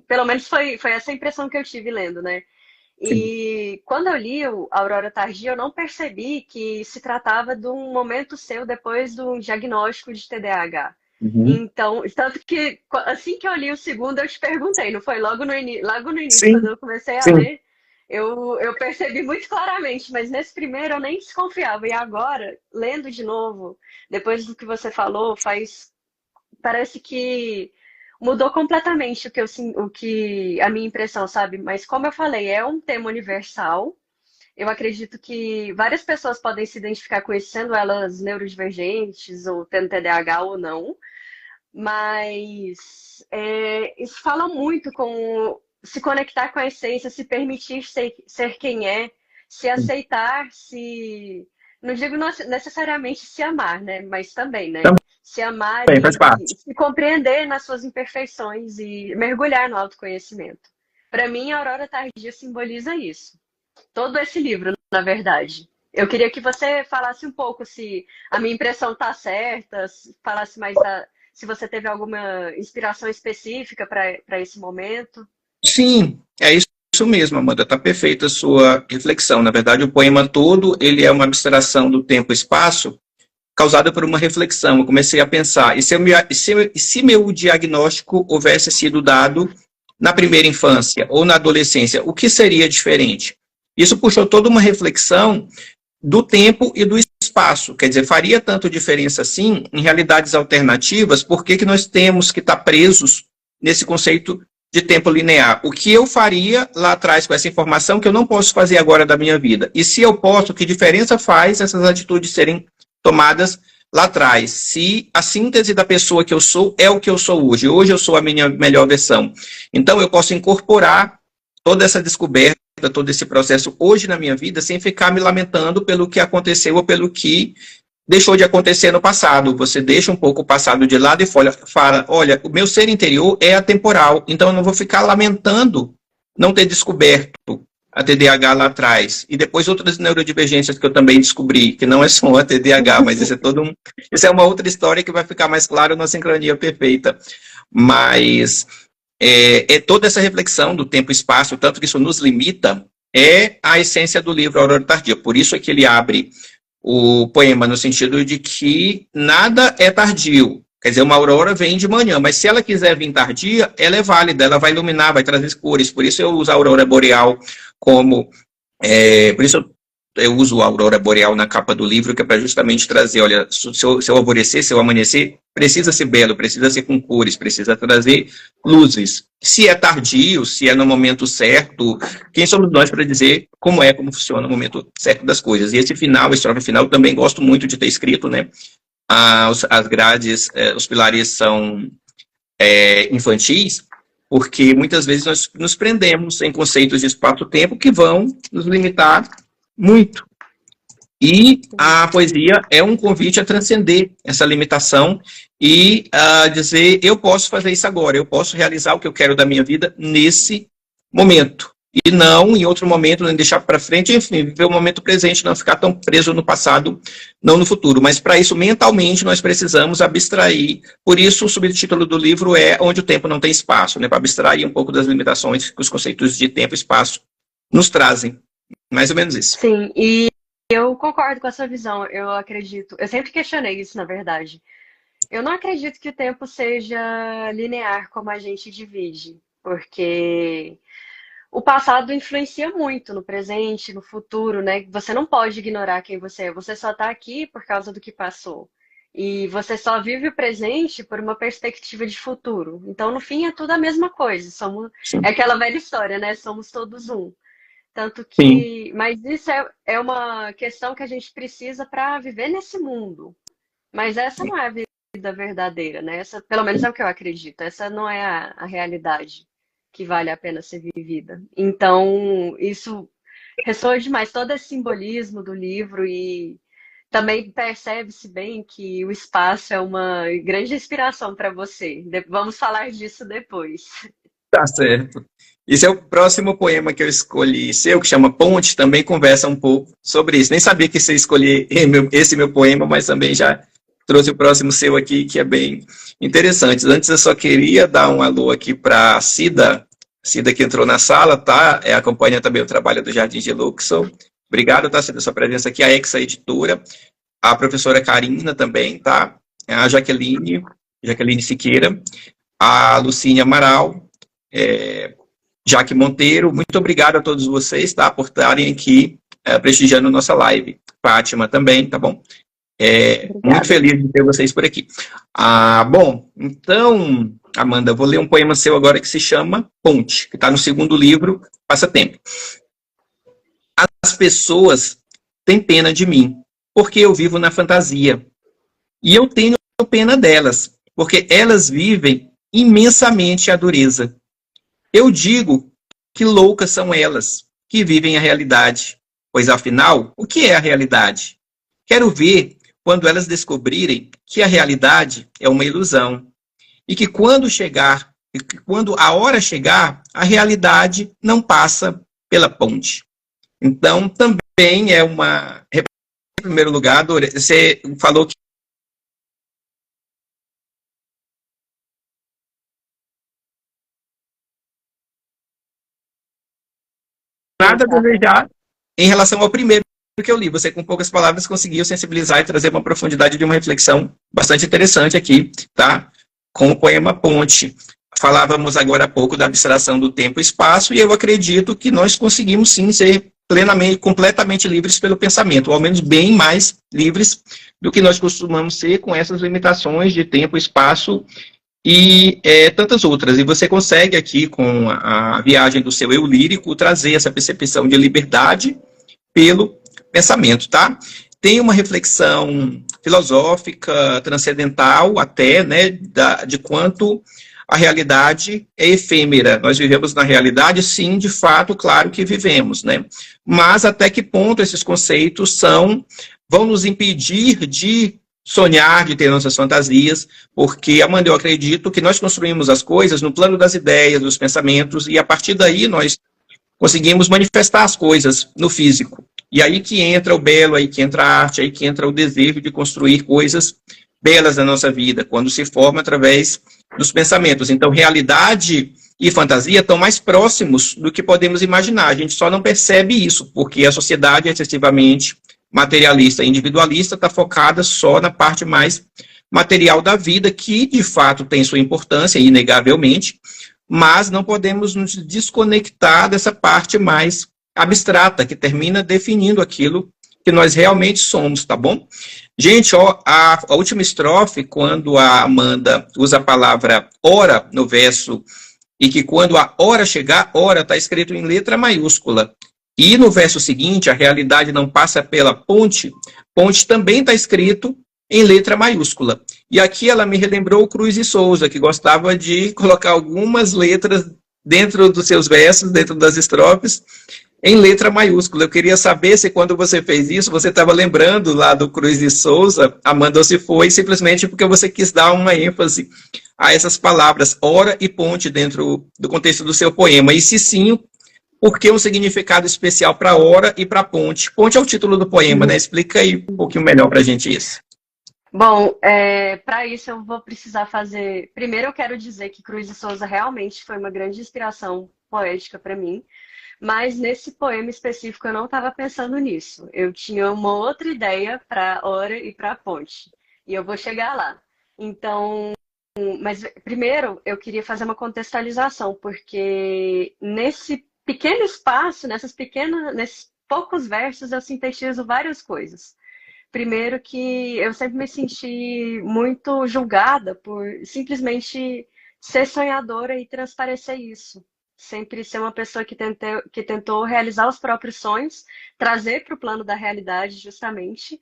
Pelo menos foi essa impressão que eu tive lendo, né? Sim. E quando eu li o Aurora Tardia, eu não percebi que se tratava de um momento seu depois do diagnóstico de TDAH. Uhum. Então, tanto que assim que eu li o segundo, eu te perguntei, não foi logo no início, Sim, quando eu comecei a sim. ler, eu percebi muito claramente, mas nesse primeiro eu nem desconfiava. E agora, lendo de novo, depois do que você falou, parece que mudou completamente o que a minha impressão, sabe? Mas como eu falei, é um tema universal. Eu acredito que várias pessoas podem se identificar com isso, sendo elas neurodivergentes ou tendo TDAH ou não. Mas isso fala muito com se conectar com a essência, se permitir ser quem é, se aceitar, não digo necessariamente se amar, né? Mas também, né? Se amar Também faz e parte. se compreender nas suas imperfeições e mergulhar no autoconhecimento. Para mim, a Aurora Tardia simboliza isso. Todo esse livro, na verdade. Eu queria que você falasse um pouco se a minha impressão está certa, falasse mais se você teve alguma inspiração específica para esse momento. Sim, é isso mesmo, Amanda. Está perfeita a sua reflexão. Na verdade, o poema todo ele é uma abstração do tempo e espaço causada por uma reflexão. Eu comecei a pensar, e se meu diagnóstico houvesse sido dado na primeira infância ou na adolescência, o que seria diferente? Isso puxou toda uma reflexão do tempo e do espaço. Quer dizer, faria tanto diferença assim em realidades alternativas? Por que nós temos que estar presos nesse conceito de tempo linear? O que eu faria lá atrás com essa informação que eu não posso fazer agora da minha vida? E se eu posso, que diferença faz essas atitudes serem tomadas lá atrás? Se a síntese da pessoa que eu sou é o que eu sou hoje. Hoje eu sou a minha melhor versão. Então eu posso incorporar toda essa descoberta, todo esse processo hoje na minha vida, sem ficar me lamentando pelo que aconteceu ou pelo que deixou de acontecer no passado. Você deixa um pouco o passado de lado e fala, olha, o meu ser interior é atemporal, então eu não vou ficar lamentando não ter descoberto a TDAH lá atrás. E depois outras neurodivergências que eu também descobri, que não é só a TDAH, mas isso é uma outra história que vai ficar mais claro na sincronia perfeita. Mas toda essa reflexão do tempo e espaço, tanto que isso nos limita, é a essência do livro Aurora Tardia. Por isso é que ele abre o poema no sentido de que nada é tardio. Quer dizer, uma aurora vem de manhã, mas se ela quiser vir tardia, ela é válida, ela vai iluminar, vai trazer cores. Por isso eu uso a aurora boreal como... por isso eu uso a aurora boreal na capa do livro, que é para justamente trazer, olha, seu alvorecer, seu amanhecer, precisa ser belo, precisa ser com cores, precisa trazer luzes. Se é tardio, se é no momento certo, quem somos nós para dizer como funciona o momento certo das coisas? E esse final, a estrofe final, também gosto muito de ter escrito, né? As grades, os pilares são infantis, porque muitas vezes nós nos prendemos em conceitos de espaço-tempo que vão nos limitar muito. E a poesia é um convite a transcender essa limitação e a dizer, eu posso fazer isso agora, eu posso realizar o que eu quero da minha vida nesse momento. E não em outro momento, nem deixar para frente, enfim, viver o momento presente, não ficar tão preso no passado, não no futuro. Mas para isso, mentalmente, nós precisamos abstrair. Por isso, o subtítulo do livro é Onde o Tempo Não Tem Espaço, né? Para abstrair um pouco das limitações que os conceitos de tempo e espaço nos trazem. Mais ou menos isso. Sim, e eu concordo com essa visão. Eu acredito, eu sempre questionei isso, na verdade. Eu não acredito que o tempo seja linear como a gente divide, porque o passado influencia muito no presente, no futuro, né? Você não pode ignorar quem você é. Você só está aqui por causa do que passou. E você só vive o presente por uma perspectiva de futuro. Então, no fim, é tudo a mesma coisa. É aquela velha história, né? Somos todos um. Tanto que... Sim. Mas isso é uma questão que a gente precisa para viver nesse mundo. Mas essa não é a vida verdadeira, né? Essa, pelo menos é o que eu acredito. Essa não é a realidade que vale a pena ser vivida. Então, isso ressoa demais, todo esse simbolismo do livro, e também percebe-se bem que o espaço é uma grande inspiração para você. Vamos falar disso depois. Tá certo. Esse é o próximo poema que eu escolhi seu, que chama Ponte, também conversa um pouco sobre isso. Nem sabia que você escolher esse meu poema, mas também já trouxe o próximo seu aqui, que é bem interessante. Antes eu só queria dar um alô aqui para a Cida que entrou na sala, tá? Acompanha também o trabalho do Jardim de Luxor. Obrigado, tá, Cida, sua presença aqui, a Exa Editora, a professora Karina também, tá? A Jaqueline Siqueira, a Lucine Amaral, Jaque Monteiro, muito obrigado a todos vocês, tá, por estarem aqui prestigiando nossa live. Fátima também, tá bom? Muito feliz de ter vocês por aqui. Bom, então, Amanda, eu vou ler um poema seu agora que se chama Ponte, que está no segundo livro, Passatempo. As pessoas têm pena de mim, porque eu vivo na fantasia. E eu tenho pena delas, porque elas vivem imensamente a dureza. Eu digo que loucas são elas, que vivem a realidade. Pois, afinal, o que é a realidade? Quero ver quando elas descobrirem que a realidade é uma ilusão. E que quando a hora chegar, a realidade não passa pela ponte. Então, também é uma... Em primeiro lugar, você falou que nada a desejar em relação ao primeiro que eu li. Você, com poucas palavras, conseguiu sensibilizar e trazer uma profundidade de uma reflexão bastante interessante aqui, tá? Com o poema Ponte. Falávamos agora há pouco da abstração do tempo e espaço, e eu acredito que nós conseguimos sim ser plenamente, completamente livres pelo pensamento, ou ao menos bem mais livres do que nós costumamos ser com essas limitações de tempo, espaço e tantas outras. E você consegue aqui, com a viagem do seu eu lírico, trazer essa percepção de liberdade pelo pensamento, tá? Tem uma reflexão filosófica, transcendental até, né, de quanto a realidade é efêmera. Nós vivemos na realidade, sim, de fato, claro que vivemos, né? Mas até que ponto esses conceitos vão nos impedir de sonhar, de ter nossas fantasias, porque, Amanda, eu acredito que nós construímos as coisas no plano das ideias, dos pensamentos, e a partir daí nós conseguimos manifestar as coisas no físico. E aí que entra o belo, aí que entra a arte, aí que entra o desejo de construir coisas belas na nossa vida, quando se forma através dos pensamentos. Então, realidade e fantasia estão mais próximos do que podemos imaginar. A gente só não percebe isso, porque a sociedade é excessivamente materialista e individualista, está focada só na parte mais material da vida, que de fato tem sua importância, inegavelmente, mas não podemos nos desconectar dessa parte mais abstrata, que termina definindo aquilo que nós realmente somos, tá bom? Gente, ó, a última estrofe, quando a Amanda usa a palavra hora no verso, e que quando a hora chegar, hora está escrito em letra maiúscula. E no verso seguinte, a realidade não passa pela ponte, ponte também está escrito em letra maiúscula. E aqui ela me relembrou o Cruz de Souza, que gostava de colocar algumas letras dentro dos seus versos, dentro das estrofes, em letra maiúscula. Eu queria saber se quando você fez isso, você estava lembrando lá do Cruz de Souza, Amanda, ou se foi simplesmente porque você quis dar uma ênfase a essas palavras, hora e ponte, dentro do contexto do seu poema. E se sim, por que um significado especial para hora e para ponte? Ponte é o título do poema, né? Explica aí um pouquinho melhor para a gente isso. Bom, para isso eu vou precisar fazer. Primeiro, eu quero dizer que Cruz de Souza realmente foi uma grande inspiração poética para mim, mas nesse poema específico eu não estava pensando nisso. Eu tinha uma outra ideia para hora e para ponte, e eu vou chegar lá. Então, mas primeiro eu queria fazer uma contextualização, porque nesse pequeno espaço, nesses poucos versos, eu sintetizo várias coisas. Primeiro que eu sempre me senti muito julgada por simplesmente ser sonhadora e transparecer isso. Sempre ser uma pessoa que tentou realizar os próprios sonhos, trazer para o plano da realidade, justamente,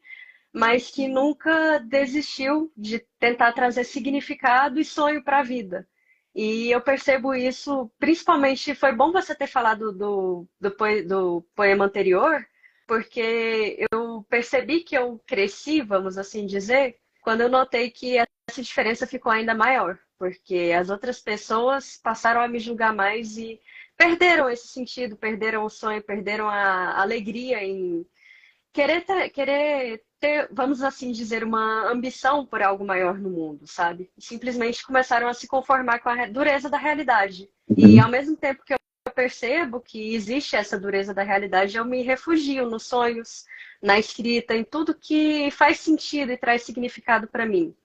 mas que nunca desistiu de tentar trazer significado e sonho para a vida. E eu percebo isso, principalmente, foi bom você ter falado do poema anterior, porque eu percebi que eu cresci, vamos assim dizer, quando eu notei que essa diferença ficou ainda maior, porque as outras pessoas passaram a me julgar mais e perderam esse sentido, perderam o sonho, perderam a alegria em querer ter, vamos assim dizer, uma ambição por algo maior no mundo, sabe? Simplesmente começaram a se conformar com a dureza da realidade. E ao mesmo tempo que eu percebo que existe essa dureza da realidade, eu me refugio nos sonhos, na escrita, em tudo que faz sentido e traz significado para mim.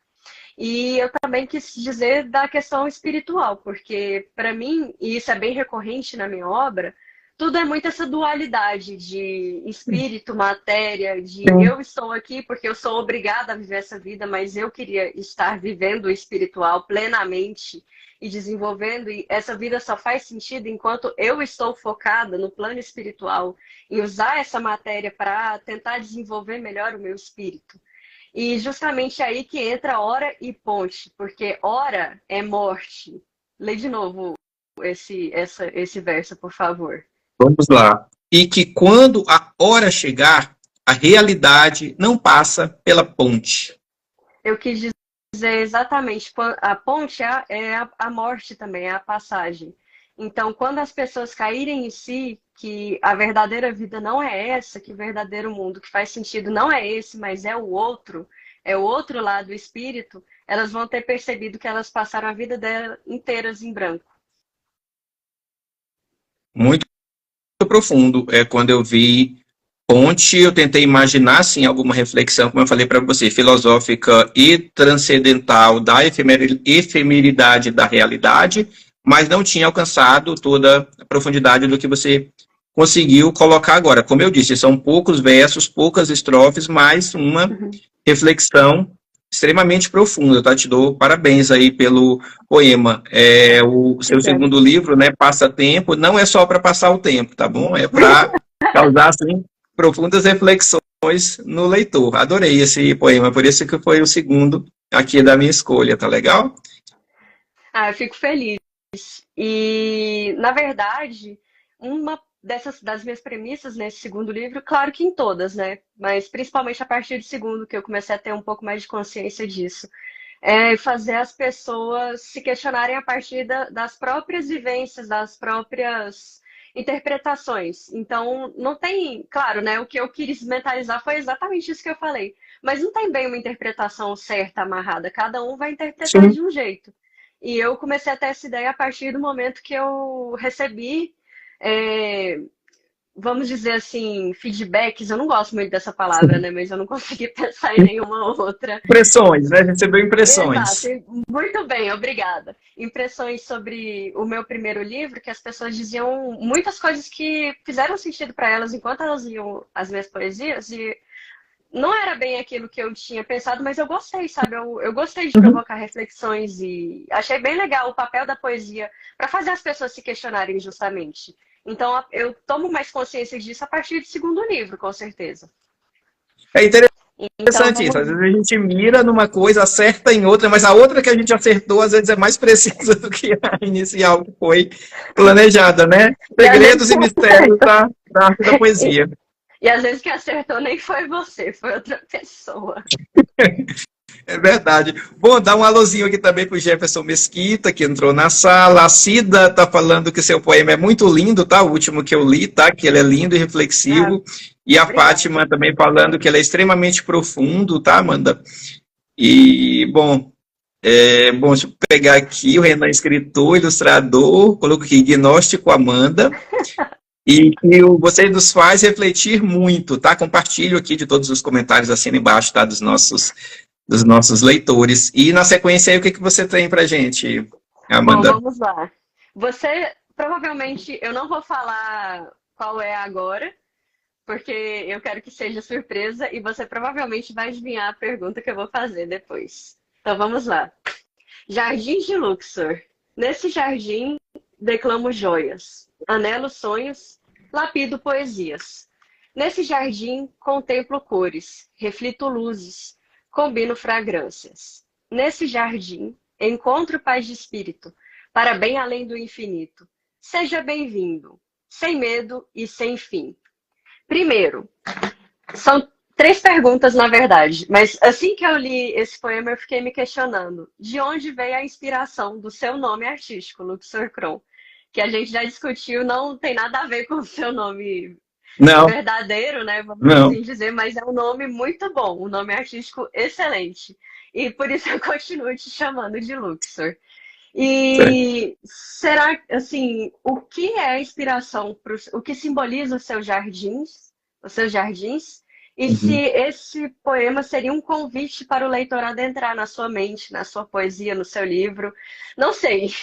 E eu também quis dizer da questão espiritual, porque para mim, e isso é bem recorrente na minha obra, tudo é muito essa dualidade de espírito, matéria, de eu estou aqui porque eu sou obrigada a viver essa vida, mas eu queria estar vivendo o espiritual plenamente e desenvolvendo, e essa vida só faz sentido enquanto eu estou focada no plano espiritual e usar essa matéria para tentar desenvolver melhor o meu espírito. E justamente aí que entra hora e ponte, porque hora é morte. Lê de novo esse verso, por favor. Vamos lá. E que quando a hora chegar, a realidade não passa pela ponte. Eu quis dizer exatamente, a ponte é a morte também, é a passagem. Então, quando as pessoas caírem em si, que a verdadeira vida não é essa, que o verdadeiro mundo que faz sentido não é esse, mas é o outro lado do espírito, elas vão ter percebido que elas passaram a vida delas inteiras em branco. Muito profundo. Quando eu vi ponte, eu tentei imaginar, assim, alguma reflexão, como eu falei para você, filosófica e transcendental da efemeridade da realidade, mas não tinha alcançado toda a profundidade do que você conseguiu colocar agora. Como eu disse, são poucos versos, poucas estrofes, mas uma reflexão extremamente profunda, tá? Te dou parabéns aí pelo poema. O seu segundo livro, né, Passatempo, não é só para passar o tempo, tá bom? É para causar, assim, profundas reflexões no leitor. Adorei esse poema, por isso que foi o segundo aqui da minha escolha, tá legal? Eu fico feliz. E, na verdade, uma das minhas premissas nesse segundo livro, claro que em todas, né? Mas principalmente a partir do segundo, que eu comecei a ter um pouco mais de consciência disso, é fazer as pessoas se questionarem a partir das próprias vivências, das próprias interpretações. Então, não tem, claro, né? O que eu quis mentalizar foi exatamente isso que eu falei. Mas não tem bem uma interpretação certa, amarrada. Cada um vai interpretar Sim. de um jeito. e eu comecei a ter essa ideia a partir do momento que eu recebi, vamos dizer assim, feedbacks. Eu não gosto muito dessa palavra, né? Mas eu não consegui pensar em nenhuma outra. Impressões, né? Recebeu Exato, impressões. muito bem, obrigada. Impressões sobre o meu primeiro livro, que as pessoas diziam muitas coisas que fizeram sentido para elas enquanto elas liam as minhas poesias, e não era bem aquilo que eu tinha pensado, mas eu gostei, sabe? Eu gostei de Uhum. provocar reflexões e achei bem legal o papel da poesia para fazer as pessoas se questionarem justamente. Então eu tomo mais consciência disso a partir do segundo livro, com certeza. É Então interessante isso. Às vamos. vezes a gente mira numa coisa, acerta em outra, mas a outra que a gente acertou, às vezes é mais precisa do que a inicial que foi planejada, né? E às vezes Segredos e mistérios da arte da poesia. E às vezes quem acertou nem foi você, foi outra pessoa. É verdade. Bom, dá um alôzinho aqui também para o Jefferson Mesquita, que entrou na sala. A Cida está falando que seu poema é muito lindo, tá? O último que eu li, tá? Que ele é lindo e Ah, reflexivo. E a obrigada. Fátima também falando que ele é extremamente profundo, tá, Amanda? E, bom, deixa eu pegar aqui o Renan, escritor, ilustrador, coloco aqui, gnóstico Amanda. E que você nos faz refletir muito, tá? Compartilho aqui de todos os comentários assim embaixo, tá? Dos nossos leitores. E na sequência aí, o que que você tem pra gente, Bom, Amanda? vamos lá. Você, provavelmente, eu não vou falar qual é agora, porque eu quero que seja surpresa e você provavelmente vai adivinhar a pergunta que eu vou fazer depois. Então vamos lá. Jardim de Luxor. Nesse jardim declamo joias, anelo sonhos, lapido poesias. Nesse jardim contemplo cores, reflito luzes, combino fragrâncias. Nesse jardim encontro paz de espírito, para bem além do infinito. Seja bem-vindo, sem medo e sem fim. Primeiro, são três perguntas, na verdade, mas assim que eu li esse poema, eu fiquei me questionando de onde veio a inspiração do seu nome artístico, Luxor Kron, que a gente já discutiu, não tem nada a ver com o seu nome Não, verdadeiro, né? Vamos não. assim dizer, mas é um nome muito bom, um nome artístico excelente. E por isso eu continuo te chamando de Luxor. E será, assim, o que é a inspiração, o que simboliza os seus jardins, e se Uhum. esse poema seria um convite para o leitor adentrar na sua mente, na sua poesia, no seu livro? Não sei.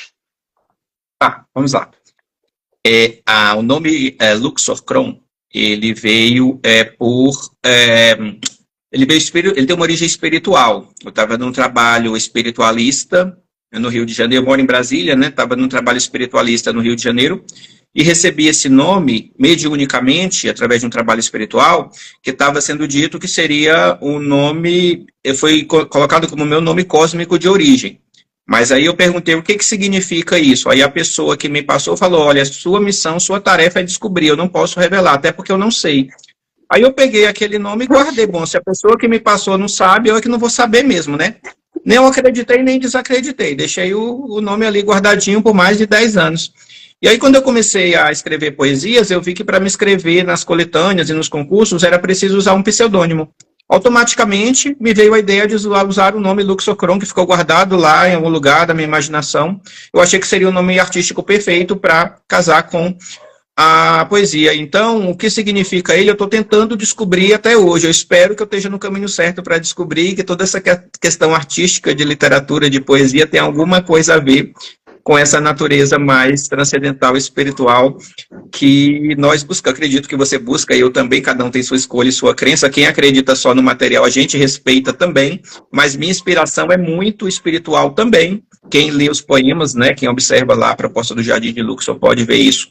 Tá, vamos lá. O nome Luxor Kron, ele veio ele tem uma origem espiritual. Eu estava num trabalho espiritualista no Rio de Janeiro, eu moro em Brasília, né? Estava num trabalho espiritualista no Rio de Janeiro e recebi esse nome mediunicamente através de um trabalho espiritual que estava sendo dito que seria o nome, foi colocado como meu nome cósmico de origem. Mas aí eu perguntei o que que significa isso. Aí a pessoa que me passou falou, olha, sua missão, sua tarefa é descobrir, eu não posso revelar, até porque eu não sei. Aí eu peguei aquele nome e guardei. Bom, se a pessoa que me passou não sabe, eu é que não vou saber mesmo, né? Nem eu acreditei, nem desacreditei. Deixei o nome ali guardadinho por mais de 10 anos. E aí, quando eu comecei a escrever poesias, eu vi que para me escrever nas coletâneas e nos concursos era preciso usar um pseudônimo. Automaticamente me veio a ideia de usar o nome Luxor Kron, que ficou guardado lá em algum lugar da minha imaginação. Eu achei que seria o nome artístico perfeito para casar com a poesia. Então, o que significa ele, eu estou tentando descobrir até hoje. Eu espero que eu esteja no caminho certo para descobrir que toda essa questão artística de literatura, de poesia, tem alguma coisa a ver com essa natureza mais transcendental e espiritual que nós buscamos. Acredito que você busca, e eu também, cada um tem sua escolha e sua crença. Quem acredita só no material, a gente respeita também, mas minha inspiração é muito espiritual também. Quem lê os poemas, né, quem observa lá a proposta do Jardim de Luxor pode ver isso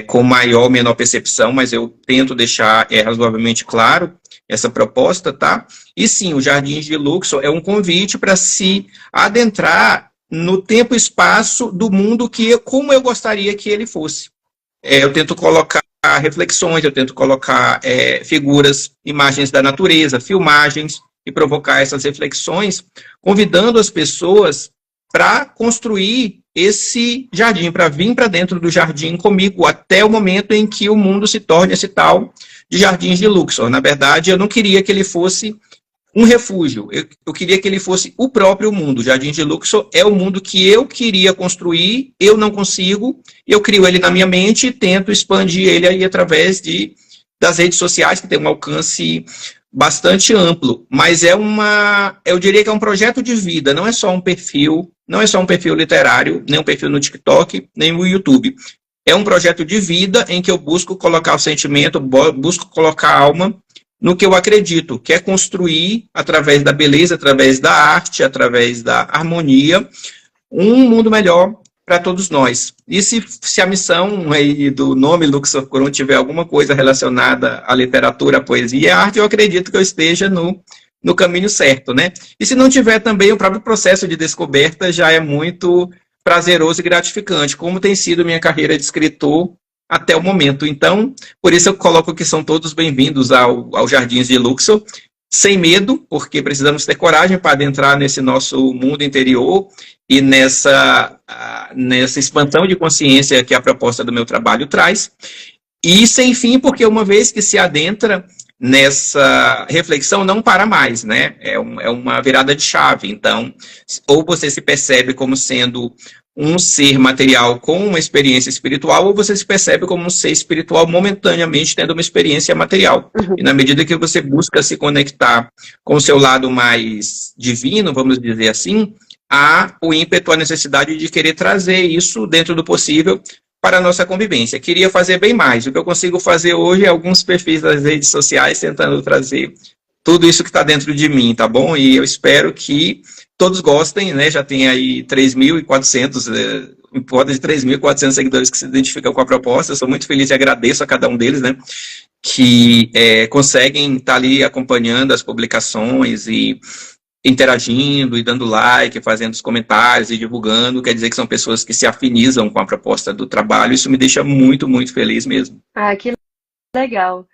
com maior ou menor percepção, mas eu tento deixar razoavelmente claro essa proposta, tá? E sim, o Jardim de Luxor é um convite para se adentrar no tempo e espaço do mundo como eu gostaria que ele fosse. Eu tento colocar reflexões, eu tento colocar figuras, imagens da natureza, filmagens, e provocar essas reflexões, convidando as pessoas para construir esse jardim, para vir para dentro do jardim comigo, até o momento em que o mundo se torne esse tal de Jardins de Luxor. Na verdade, eu não queria que ele fosse um refúgio. Eu queria que ele fosse o próprio mundo. O Jardim de Luxor é o mundo que eu queria construir, eu não consigo, eu crio ele na minha mente e tento expandir ele aí através das redes sociais, que tem um alcance bastante amplo. Mas eu diria que é um projeto de vida, não é só um perfil, não é só um perfil literário, nem um perfil no TikTok, nem no YouTube. É um projeto de vida em que eu busco colocar o sentimento, busco colocar a alma no que eu acredito, que é construir, através da beleza, através da arte, através da harmonia, um mundo melhor para todos nós. E se a missão aí do nome Luxor Coron tiver alguma coisa relacionada à literatura, à poesia e à arte, eu acredito que eu esteja no caminho certo, né? E se não tiver também, o próprio processo de descoberta já é muito prazeroso e gratificante, como tem sido minha carreira de escritor até o momento. Então, por isso eu coloco que são todos bem-vindos ao Jardins de Luxor, sem medo, porque precisamos ter coragem para adentrar nesse nosso mundo interior e nessa expansão de consciência que a proposta do meu trabalho traz. E sem fim, porque uma vez que se adentra nessa reflexão, não para mais, né? É uma virada de chave. Então, ou você se percebe como sendo um ser material com uma experiência espiritual, ou você se percebe como um ser espiritual momentaneamente tendo uma experiência material. E na medida que você busca se conectar com o seu lado mais divino, vamos dizer assim, há o ímpeto, a necessidade de querer trazer isso dentro do possível para a nossa convivência. Queria fazer bem mais. O que eu consigo fazer hoje é alguns perfis das redes sociais tentando trazer tudo isso que está dentro de mim, tá bom? E eu espero que todos gostem, né? Já tem aí 3.400, em volta de 3.400 seguidores que se identificam com a proposta. Eu sou muito feliz e agradeço a cada um deles, né? Que conseguem estar ali acompanhando as publicações e interagindo e dando like, fazendo os comentários e divulgando. Quer dizer que são pessoas que se afinizam com a proposta do trabalho. Isso me deixa muito, muito feliz mesmo. Ah, que legal.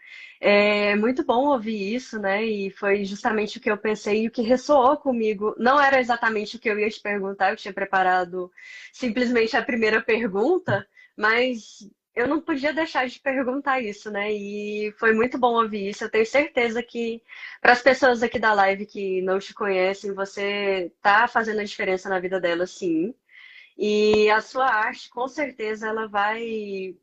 É muito bom ouvir isso, né? E foi justamente o que eu pensei e o que ressoou comigo. Não era exatamente o que eu ia te perguntar, eu tinha preparado simplesmente a primeira pergunta, mas eu não podia deixar de perguntar isso, né? E foi muito bom ouvir isso. Eu tenho certeza que, para as pessoas aqui da live que não te conhecem, você tá fazendo a diferença na vida delas, sim. E a sua arte, com certeza, ela vai,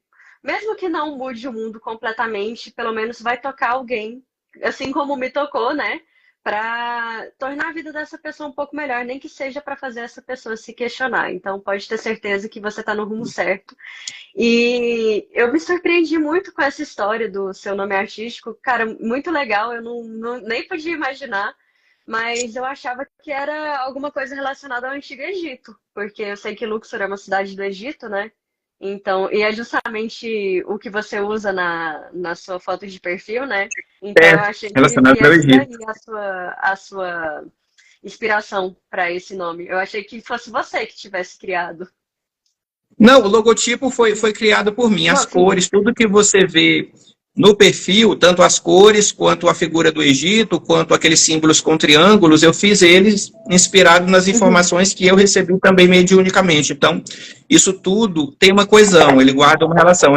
mesmo que não mude o mundo completamente, pelo menos vai tocar alguém, assim como me tocou, né? Para tornar a vida dessa pessoa um pouco melhor, nem que seja para fazer essa pessoa se questionar. Então, pode ter certeza que você está no rumo certo. E eu me surpreendi muito com essa história do seu nome artístico. Cara, muito legal, eu nem podia imaginar, mas eu achava que era alguma coisa relacionada ao Antigo Egito, porque eu sei que Luxor é uma cidade do Egito, né? Então, e é justamente o que você usa na sua foto de perfil, né? Então, eu achei que Relacionado ao essa daí Egito. a sua inspiração para esse nome. Eu achei que fosse você que tivesse criado. Não, o logotipo foi criado por mim. As Não, sim. cores, tudo que você vê no perfil, tanto as cores, quanto a figura do Egito, quanto aqueles símbolos com triângulos, eu fiz eles inspirado nas informações que eu recebi também mediunicamente. Então, isso tudo tem uma coesão, ele guarda uma relação.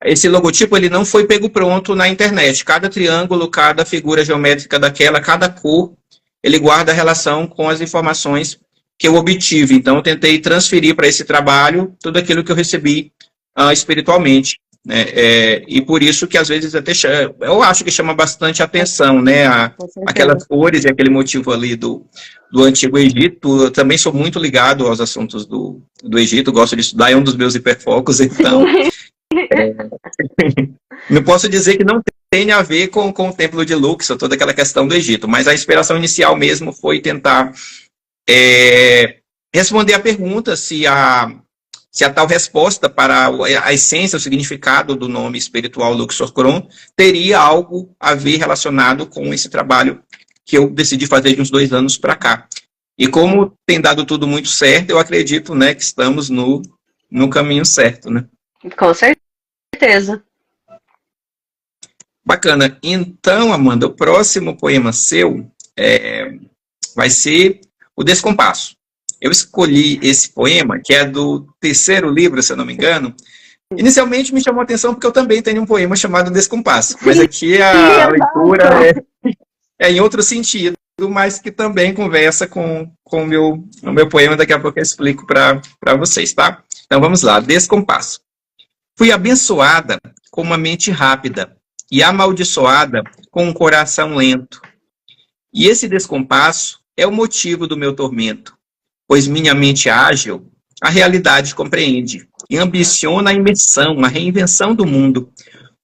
Esse logotipo ele não foi pego pronto na internet. Cada triângulo, cada figura geométrica daquela, cada cor, ele guarda relação com as informações que eu obtive. Então, eu tentei transferir para esse trabalho tudo aquilo que eu recebi espiritualmente. Né? E por isso que, às vezes, até eu acho que chama bastante atenção, né? Aquelas cores e aquele motivo ali do Antigo Egito. Eu também sou muito ligado aos assuntos do Egito, gosto de estudar, é um dos meus hiperfocos, então... Não posso dizer que não tem a ver com o Templo de Luxor, toda aquela questão do Egito, mas a inspiração inicial mesmo foi tentar responder a pergunta se a tal resposta para a essência, o significado do nome espiritual Luxor Coron teria algo a ver relacionado com esse trabalho que eu decidi fazer de uns 2 anos para cá. E como tem dado tudo muito certo, eu acredito, né, que estamos no caminho certo, né? Com certeza. Bacana. Então, Amanda, o próximo poema seu vai ser O Descompasso. Eu escolhi esse poema, que é do 3º livro, se eu não me engano. Inicialmente me chamou a atenção porque eu também tenho um poema chamado Descompasso, mas aqui a leitura é em outro sentido. mas que também conversa com o meu poema. Daqui a pouco eu explico para vocês, tá? Então vamos lá, Descompasso. Fui abençoada com uma mente rápida e amaldiçoada com um coração lento. E esse descompasso é o motivo do meu tormento, pois minha mente ágil a realidade compreende e ambiciona a imersão, a reinvenção do mundo.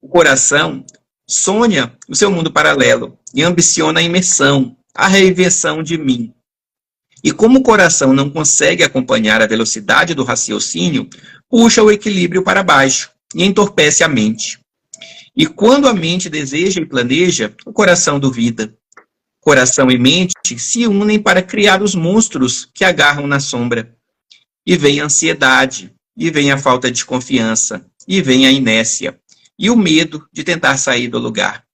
O coração sonha o seu mundo paralelo e ambiciona a imersão, a reinvenção de mim. E como o coração não consegue acompanhar a velocidade do raciocínio, puxa o equilíbrio para baixo e entorpece a mente. E quando a mente deseja e planeja, o coração duvida. Coração e mente se unem para criar os monstros que agarram na sombra. E vem a ansiedade, e vem a falta de confiança, e vem a inércia, e o medo de tentar sair do lugar.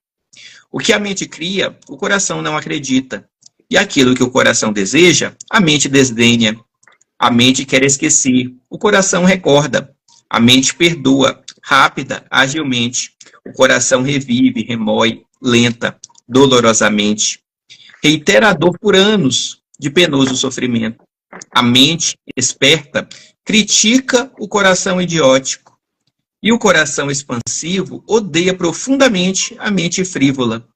O que a mente cria, o coração não acredita. E aquilo que o coração deseja, a mente desdenha. A mente quer esquecer, o coração recorda. A mente perdoa, rápida, agilmente. O coração revive, remói, lenta, dolorosamente. Reitera a dor por anos de penoso sofrimento. A mente, esperta, critica o coração idiótico. E o coração expansivo odeia profundamente a mente frívola.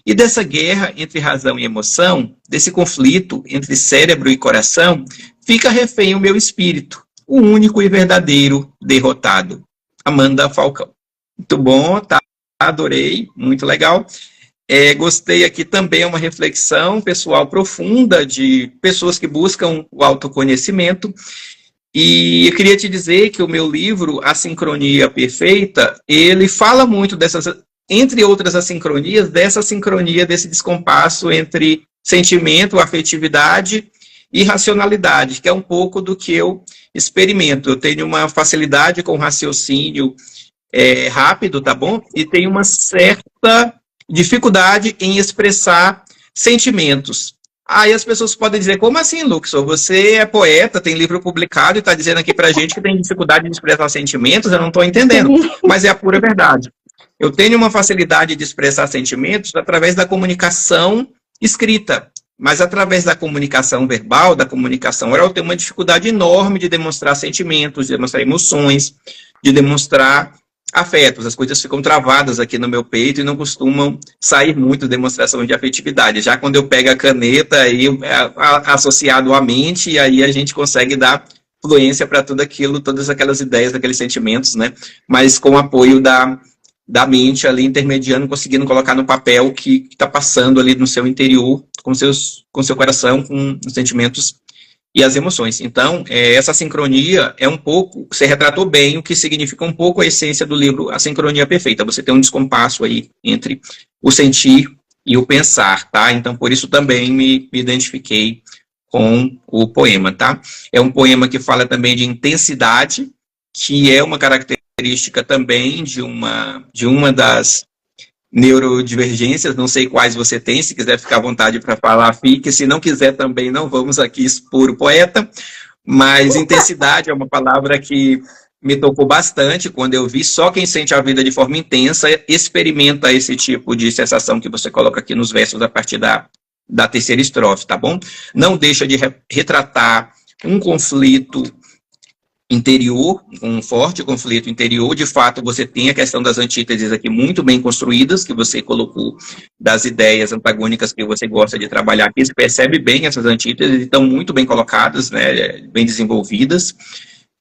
E dessa guerra entre razão e emoção, desse conflito entre cérebro e coração, fica refém o meu espírito, o único e verdadeiro derrotado. Amanda Falcão. Muito bom, tá? Adorei, muito legal. Gostei aqui também uma reflexão pessoal profunda de pessoas que buscam o autoconhecimento. E eu queria te dizer que o meu livro, A Sincronia Perfeita, ele fala muito dessas, entre outras assincronias, dessa sincronia, desse descompasso entre sentimento, afetividade e racionalidade, que é um pouco do que eu experimento. Eu tenho uma facilidade com raciocínio rápido, tá bom? E tenho uma certa dificuldade em expressar sentimentos. Aí as pessoas podem dizer, como assim, Luxor? Você é poeta, tem livro publicado e está dizendo aqui pra gente que tem dificuldade de expressar sentimentos? Eu não estou entendendo, mas é a pura verdade. Eu tenho uma facilidade de expressar sentimentos através da comunicação escrita, mas através da comunicação verbal, da comunicação oral, eu tenho uma dificuldade enorme de demonstrar sentimentos, de demonstrar emoções, de demonstrar afetos. As coisas ficam travadas aqui no meu peito e não costumam sair muito demonstração de afetividade. Já quando eu pego a caneta, aí associado à mente, e aí a gente consegue dar fluência para tudo aquilo, todas aquelas ideias, aqueles sentimentos, né? Mas com o apoio da mente ali intermediando, conseguindo colocar no papel o que está passando ali no seu interior, com seu coração, com os sentimentos e as emoções. Então, essa sincronia é um pouco, você retratou bem o que significa um pouco a essência do livro A Sincronia Perfeita. Você tem um descompasso aí entre o sentir e o pensar, tá? Então, por isso também me identifiquei com o poema, tá? É um poema que fala também de intensidade, que é uma característica também de uma das neurodivergências, não sei quais você tem, se quiser ficar à vontade para falar, fique, se não quiser também não vamos aqui expor o poeta, mas intensidade é uma palavra que me tocou bastante quando eu vi. Só quem sente a vida de forma intensa experimenta esse tipo de sensação que você coloca aqui nos versos a partir da terceira estrofe, tá bom? Não deixa de retratar um conflito interior, um forte conflito interior. De fato, você tem a questão das antíteses aqui muito bem construídas, que você colocou, das ideias antagônicas que você gosta de trabalhar aqui. Você percebe bem essas antíteses, estão muito bem colocadas, né, bem desenvolvidas.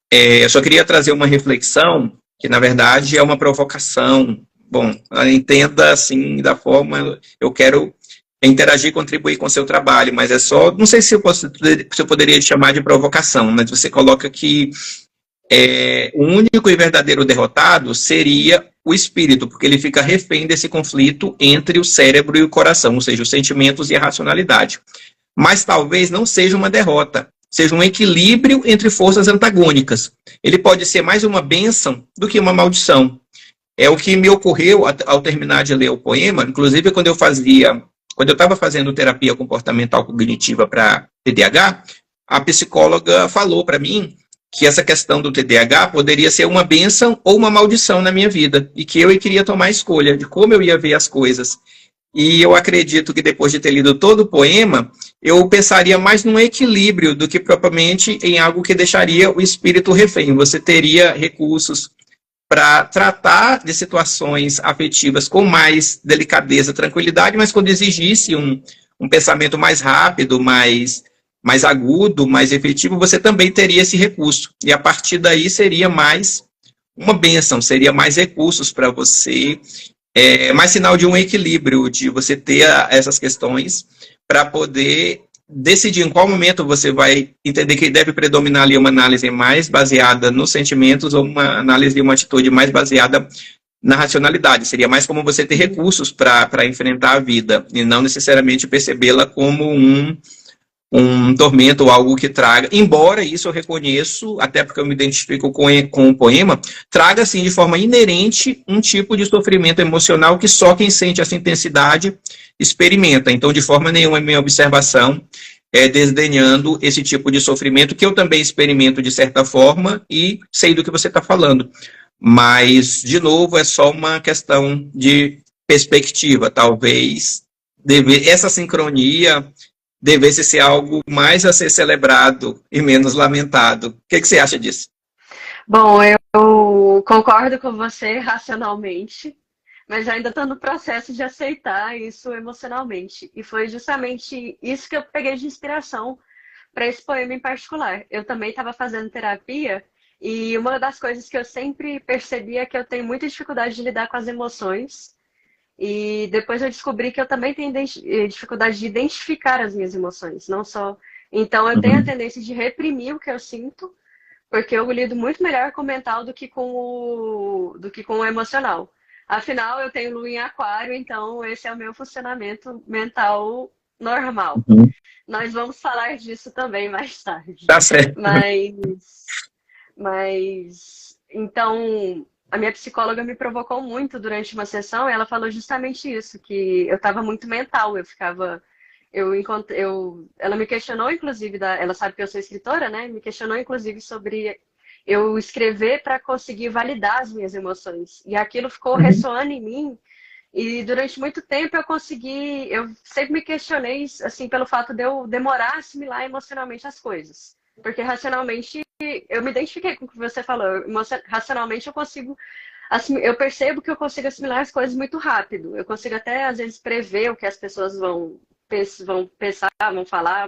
Eu só queria trazer uma reflexão, que na verdade é uma provocação. Bom, entenda assim, da forma, eu quero interagir, contribuir com o seu trabalho, mas é só, não sei se eu poderia chamar de provocação, mas você coloca que o único e verdadeiro derrotado seria o espírito, porque ele fica refém desse conflito entre o cérebro e o coração, ou seja, os sentimentos e a racionalidade. Mas talvez não seja uma derrota, seja um equilíbrio entre forças antagônicas. Ele pode ser mais uma bênção do que uma maldição. É o que me ocorreu ao terminar de ler o poema, inclusive quando eu estava fazendo terapia comportamental cognitiva para TDAH, a psicóloga falou para mim que essa questão do TDAH poderia ser uma bênção ou uma maldição na minha vida, e que eu queria tomar a escolha de como eu ia ver as coisas. e eu acredito que depois de ter lido todo o poema, eu pensaria mais num equilíbrio do que propriamente em algo que deixaria o espírito refém. Você teria recursos para tratar de situações afetivas com mais delicadeza, tranquilidade, mas quando exigisse um pensamento mais rápido, mais agudo, mais efetivo, você também teria esse recurso. E a partir daí seria mais uma bênção, seria mais recursos para você, mais sinal de um equilíbrio, de você ter essas questões para poder decidir em qual momento você vai entender que deve predominar ali uma análise mais baseada nos sentimentos ou uma análise de uma atitude mais baseada na racionalidade. Seria mais como você ter recursos para enfrentar a vida e não necessariamente percebê-la como um tormento ou algo que traga, embora isso eu reconheço, até porque eu me identifico com o poema, traga, assim, de forma inerente um tipo de sofrimento emocional que só quem sente essa intensidade experimenta. Então, de forma nenhuma, a minha observação é desdenhando esse tipo de sofrimento, que eu também experimento de certa forma e sei do que você está falando. Mas, de novo, é só uma questão de perspectiva. Talvez essa sincronia devesse ser algo mais a ser celebrado e menos lamentado. O que você acha disso? Bom, eu concordo com você racionalmente, mas ainda estou no processo de aceitar isso emocionalmente. E foi justamente isso que eu peguei de inspiração para esse poema em particular. Eu também estava fazendo terapia e uma das coisas que eu sempre percebi é que eu tenho muita dificuldade de lidar com as emoções. E depois eu descobri que eu também tenho dificuldade de identificar as minhas emoções, não só. Então eu tenho a Uhum. tendência de reprimir o que eu sinto, porque eu lido muito melhor com o mental do que com o emocional. Afinal, eu tenho lua em aquário, então esse é o meu funcionamento mental normal. Uhum. Nós vamos falar disso também mais tarde. Tá certo. Mas então, a minha psicóloga me provocou muito durante uma sessão e ela falou justamente isso, que eu estava muito mental, ela me questionou, inclusive, ela sabe que eu sou escritora, né? Me questionou, inclusive, sobre eu escrever para conseguir validar as minhas emoções. E aquilo ficou Uhum. ressoando em mim. E durante muito tempo eu sempre me questionei, assim, pelo fato de eu demorar a assimilar emocionalmente as coisas. Porque racionalmente eu me identifiquei com o que você falou. Racionalmente eu percebo que eu consigo assimilar as coisas muito rápido. Eu consigo até, às vezes, prever o que as pessoas vão pensar, vão falar,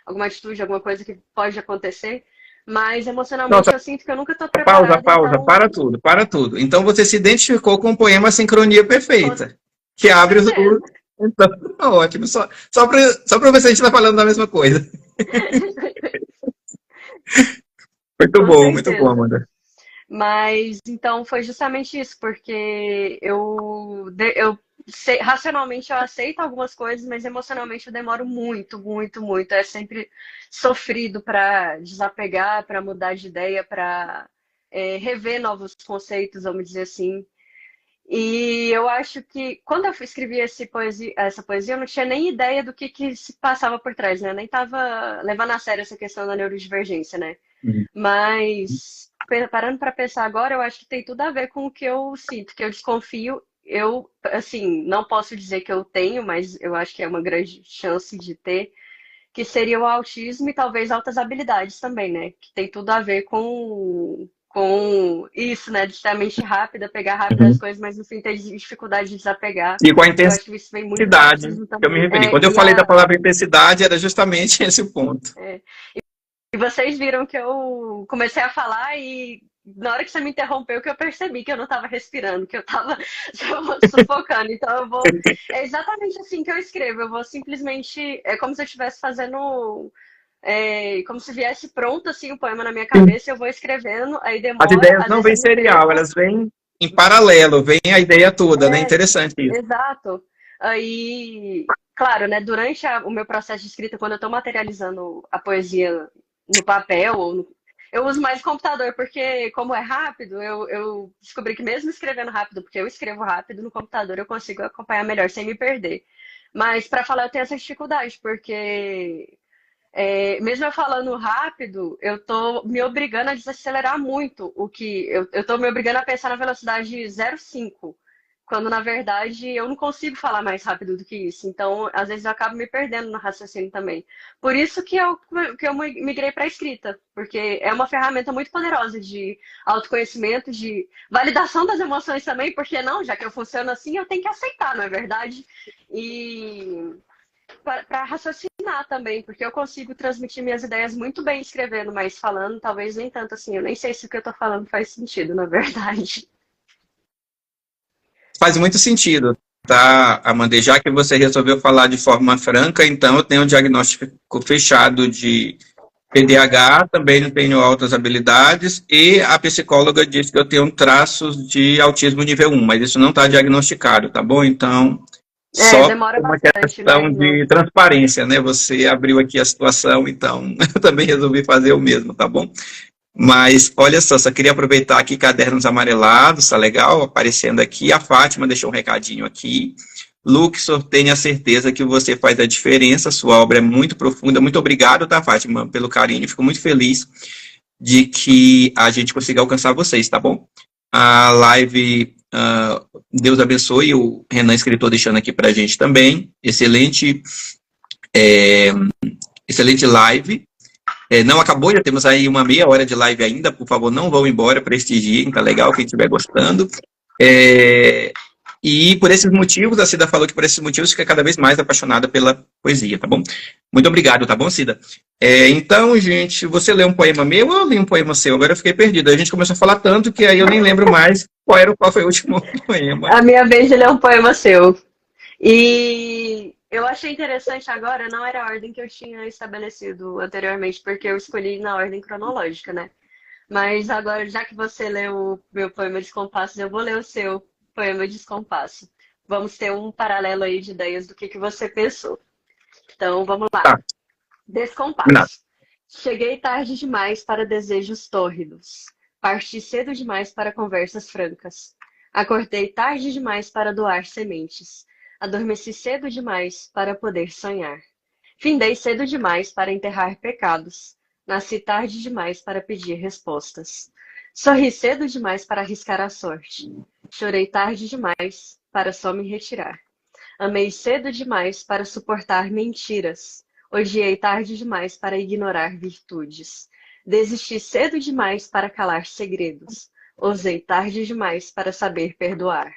alguma atitude, alguma coisa que pode acontecer. Mas emocionalmente Nossa, eu sinto que eu nunca estou pausa, preparada, pausa, então, para tudo, para tudo. Então você se identificou com o poema Sincronia com, Perfeita, que com abre certeza. Então, tá ótimo. Só para ver se a gente está falando da mesma coisa. Com Muito bom, certeza. Amanda. Mas então foi justamente isso, porque racionalmente eu aceito algumas coisas, mas emocionalmente eu demoro muito, muito, muito. É sempre sofrido para desapegar, para mudar de ideia, para rever novos conceitos, vamos dizer assim. E eu acho que quando eu escrevi essa poesia, eu não tinha nem ideia do que se passava por trás, né? Eu nem estava levando a sério essa questão da neurodivergência, né? Uhum. Mas, parando para pensar agora, eu acho que tem tudo a ver com o que eu sinto, que eu desconfio. Eu, assim, não posso dizer que eu tenho, mas eu acho que é uma grande chance de ter, que seria o autismo e talvez altas habilidades também, né? Que tem tudo a ver com isso, né? De ter a mente rápida, pegar rápido as Uhum. coisas, mas no fim ter dificuldade de desapegar. E com a Eu acho que isso vem muito do intensidade autismo que eu me também. referi. Quando eu E falei da palavra intensidade, era justamente esse o ponto. é, E vocês viram que eu comecei a falar e na hora que você me interrompeu que eu percebi que eu não estava respirando, que eu estava sufocando. Então eu vou. É exatamente assim que eu escrevo. Eu vou simplesmente. É como se eu estivesse fazendo. Como se viesse pronto assim o poema na minha cabeça, eu vou escrevendo, aí As demora, ideias às não vezes vêm eu me serial, perco. elas vêm em paralelo, vem a ideia toda, né? É, Interessante isso. exato. Aí, claro, né, durante o meu processo de escrita, quando eu estou materializando a poesia no papel, eu uso mais o computador, porque como é rápido, eu descobri que mesmo escrevendo rápido, porque eu escrevo rápido no computador, eu consigo acompanhar melhor sem me perder. Mas para falar eu tenho essa dificuldade, porque mesmo eu falando rápido, eu tô me obrigando a desacelerar muito eu tô me obrigando a pensar na velocidade 0,5. quando na verdade eu não consigo falar mais rápido do que isso. Então, às vezes eu acabo me perdendo no raciocínio também. Por isso que eu migrei para a escrita, porque é uma ferramenta muito poderosa de autoconhecimento, de validação das emoções também, porque não, já que eu funciono assim, eu tenho que aceitar, não é verdade? E para raciocinar também, porque eu consigo transmitir minhas ideias muito bem escrevendo, mas falando talvez nem tanto assim. Eu nem sei se o que eu tô falando faz sentido, na verdade. Faz muito sentido, tá, Amanda? E já que você resolveu falar de forma franca, então eu tenho um diagnóstico fechado de TDAH, também não tenho altas habilidades, e a psicóloga disse que eu tenho traços de autismo nível 1, mas isso não está diagnosticado, tá bom? Então, É, só demora uma bastante, né? questão de transparência, né? Você abriu aqui a situação, então eu também resolvi fazer o mesmo, tá bom? Mas, olha só queria aproveitar aqui cadernos amarelados, tá legal? Aparecendo aqui. A Fátima deixou um recadinho aqui. Luxor, tenha certeza que você faz a diferença, sua obra é muito profunda. Muito obrigado, tá, Fátima, pelo carinho. Fico muito feliz de que a gente consiga alcançar vocês, tá bom? A live, Deus abençoe, o Renan escritor deixando aqui pra gente também. Excelente, excelente live. Não acabou, já temos aí uma meia hora de live ainda, por favor, não vão embora, prestigiem, tá legal, quem estiver gostando. E por esses motivos, a Cida falou que por esses motivos fica cada vez mais apaixonada pela poesia, tá bom? Muito obrigado, tá bom, Cida? Então, gente, você lê um poema meu ou eu li um poema seu? Agora eu fiquei perdido. A gente começou a falar tanto que aí eu nem lembro mais qual foi o último poema. A minha vez de ler um poema seu. E eu achei interessante agora, não era a ordem que eu tinha estabelecido anteriormente, porque eu escolhi na ordem cronológica, né? Mas agora, já que você leu o meu poema Descompassos, eu vou ler o seu poema Descompasso. Vamos ter um paralelo aí de ideias do que você pensou. Então, vamos lá. Tá, combinado. Descompasso. Cheguei tarde demais para desejos tórridos. Parti cedo demais para conversas francas. Acordei tarde demais para doar sementes. Adormeci cedo demais para poder sonhar. Findei cedo demais para enterrar pecados. Nasci tarde demais para pedir respostas. Sorri cedo demais para arriscar a sorte. Chorei tarde demais para só me retirar. Amei cedo demais para suportar mentiras. Odiei tarde demais para ignorar virtudes. Desisti cedo demais para calar segredos. Ousei tarde demais para saber perdoar.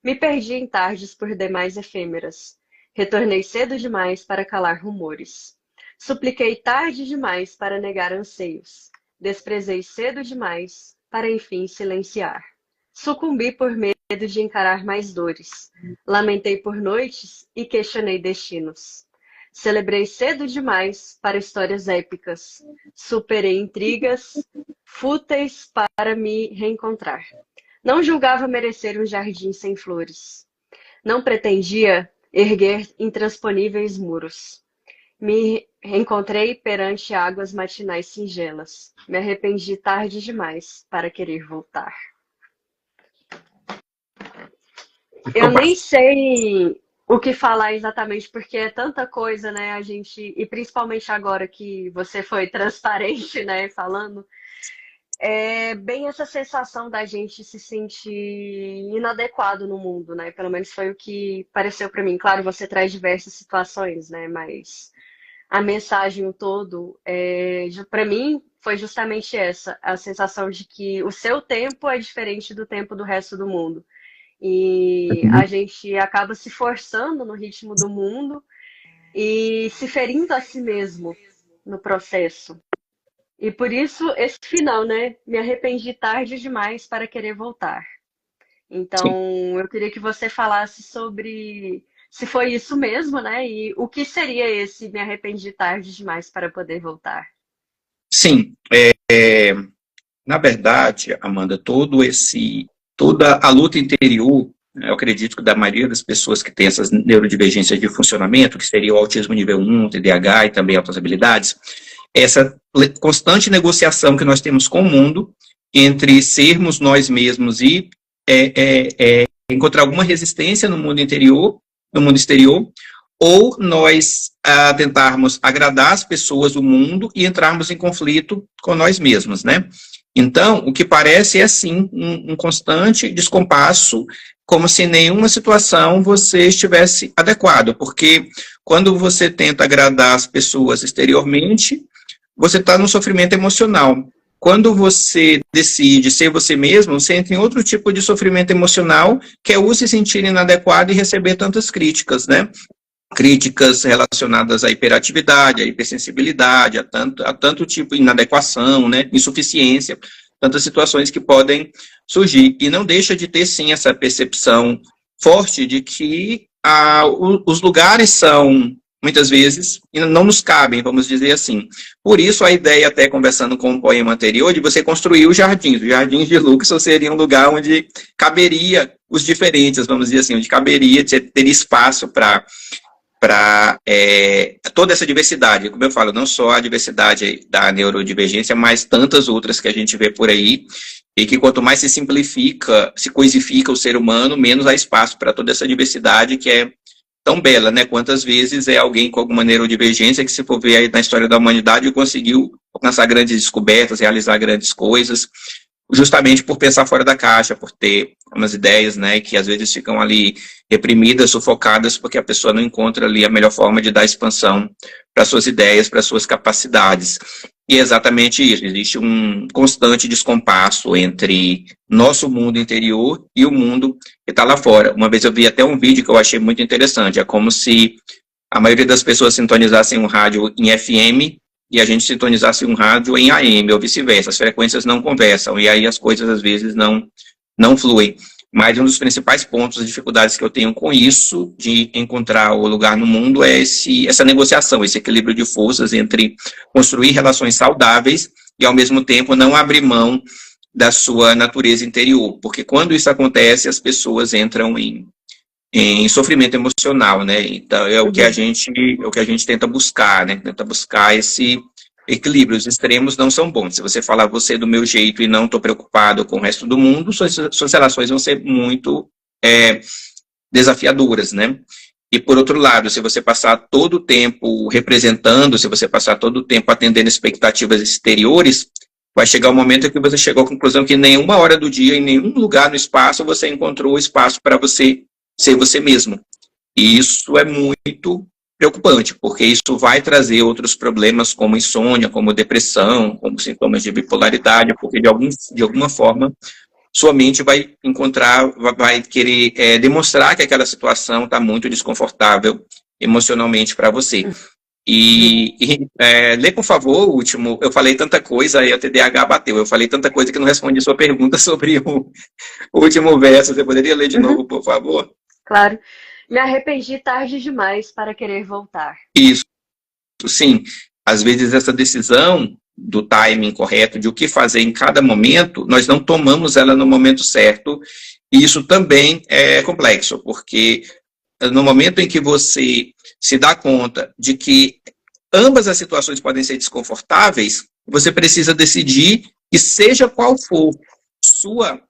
Me perdi em tardes por demais efêmeras. Retornei cedo demais para calar rumores. Supliquei tarde demais para negar anseios. Desprezei cedo demais para enfim silenciar. Sucumbi por medo de encarar mais dores. Lamentei por noites e questionei destinos. Celebrei cedo demais para histórias épicas. Superei intrigas fúteis para me reencontrar. Não julgava merecer um jardim sem flores. Não pretendia erguer intransponíveis muros. Me encontrei perante águas matinais singelas. Me arrependi tarde demais para querer voltar. Eu nem sei o que falar exatamente, porque é tanta coisa, né? A gente, e principalmente agora que você foi transparente, né, falando, é bem essa sensação da gente se sentir inadequado no mundo, né? Pelo menos foi o que pareceu para mim. Claro, você traz diversas situações, né? Mas a mensagem o todo, para mim, foi justamente essa, a sensação de que o seu tempo é diferente do tempo do resto do mundo. E a gente acaba se forçando no ritmo do mundo e se ferindo a si mesmo no processo. E por isso, esse final, né? Me arrependi tarde demais para querer voltar. Sim. Então, eu queria que você falasse sobre se foi isso mesmo, né? E o que seria esse me arrependi tarde demais para poder voltar. Sim, na verdade, Amanda, toda a luta interior, eu acredito que da maioria das pessoas que têm essas neurodivergências de funcionamento, que seria o autismo nível 1, TDAH e também altas habilidades, essa constante negociação que nós temos com o mundo, entre sermos nós mesmos e encontrar alguma resistência no mundo interior, no mundo exterior, ou nós tentarmos agradar as pessoas, o mundo, e entrarmos em conflito com nós mesmos, né? Então, o que parece é, sim, um constante descompasso como se em nenhuma situação você estivesse adequado, porque quando você tenta agradar as pessoas exteriormente, você está num sofrimento emocional. Quando você decide ser você mesmo, você entra em outro tipo de sofrimento emocional, que é o se sentir inadequado e receber tantas críticas, né? Críticas relacionadas à hiperatividade, à hipersensibilidade, a tanto tipo de inadequação, né? Insuficiência, tantas situações que podem surgir. E não deixa de ter, sim, essa percepção forte de que os lugares são, muitas vezes, não nos cabem, vamos dizer assim. Por isso, a ideia, até conversando com o poema anterior, de você construir os jardins. Os jardins de Luxor seria um lugar onde caberia os diferentes, vamos dizer assim, onde caberia ter espaço para toda essa diversidade. Como eu falo, não só a diversidade da neurodivergência, mas tantas outras que a gente vê por aí, e que quanto mais se simplifica, se coisifica o ser humano, menos há espaço para toda essa diversidade que é tão bela, né? Quantas vezes é alguém com alguma neurodivergência que, se for ver aí na história da humanidade, conseguiu alcançar grandes descobertas, realizar grandes coisas, justamente por pensar fora da caixa, por ter umas ideias, né, que às vezes ficam ali reprimidas, sufocadas, porque a pessoa não encontra ali a melhor forma de dar expansão para suas ideias, para suas capacidades. E é exatamente isso, existe um constante descompasso entre nosso mundo interior e o mundo que está lá fora. Uma vez eu vi até um vídeo que eu achei muito interessante, é como se a maioria das pessoas sintonizassem um rádio em FM e a gente sintonizasse um rádio em AM, ou vice-versa. As frequências não conversam, e aí as coisas às vezes não fluem. Mas um dos principais pontos, as dificuldades que eu tenho com isso, de encontrar o lugar no mundo, é essa negociação, esse equilíbrio de forças entre construir relações saudáveis e, ao mesmo tempo, não abrir mão da sua natureza interior. Porque quando isso acontece, as pessoas entram em sofrimento emocional, né? Então, é o que a gente tenta buscar, né? Tenta buscar esse equilíbrio. Os extremos não são bons. Se você falar você do meu jeito e não estou preocupado com o resto do mundo, suas relações vão ser muito desafiadoras, né? E, por outro lado, se você passar todo o tempo representando, se você passar todo o tempo atendendo expectativas exteriores, vai chegar um momento em que você chegou à conclusão que em nenhuma hora do dia, em nenhum lugar no espaço, você encontrou espaço para você ser você mesmo. E isso é muito preocupante, porque isso vai trazer outros problemas como insônia, como depressão, como sintomas de bipolaridade, porque de alguma forma sua mente vai vai querer demonstrar que aquela situação está muito desconfortável emocionalmente para você. Lê, por favor, o último. Eu falei tanta coisa, aí a TDAH bateu. Eu falei tanta coisa que não respondi sua pergunta sobre o último verso. Você poderia ler de novo, por favor? Claro. Me arrependi tarde demais para querer voltar. Isso, sim. Às vezes essa decisão do timing correto, de o que fazer em cada momento, nós não tomamos ela no momento certo. E isso também é complexo, porque no momento em que você se dá conta de que ambas as situações podem ser desconfortáveis, você precisa decidir, e seja qual for sua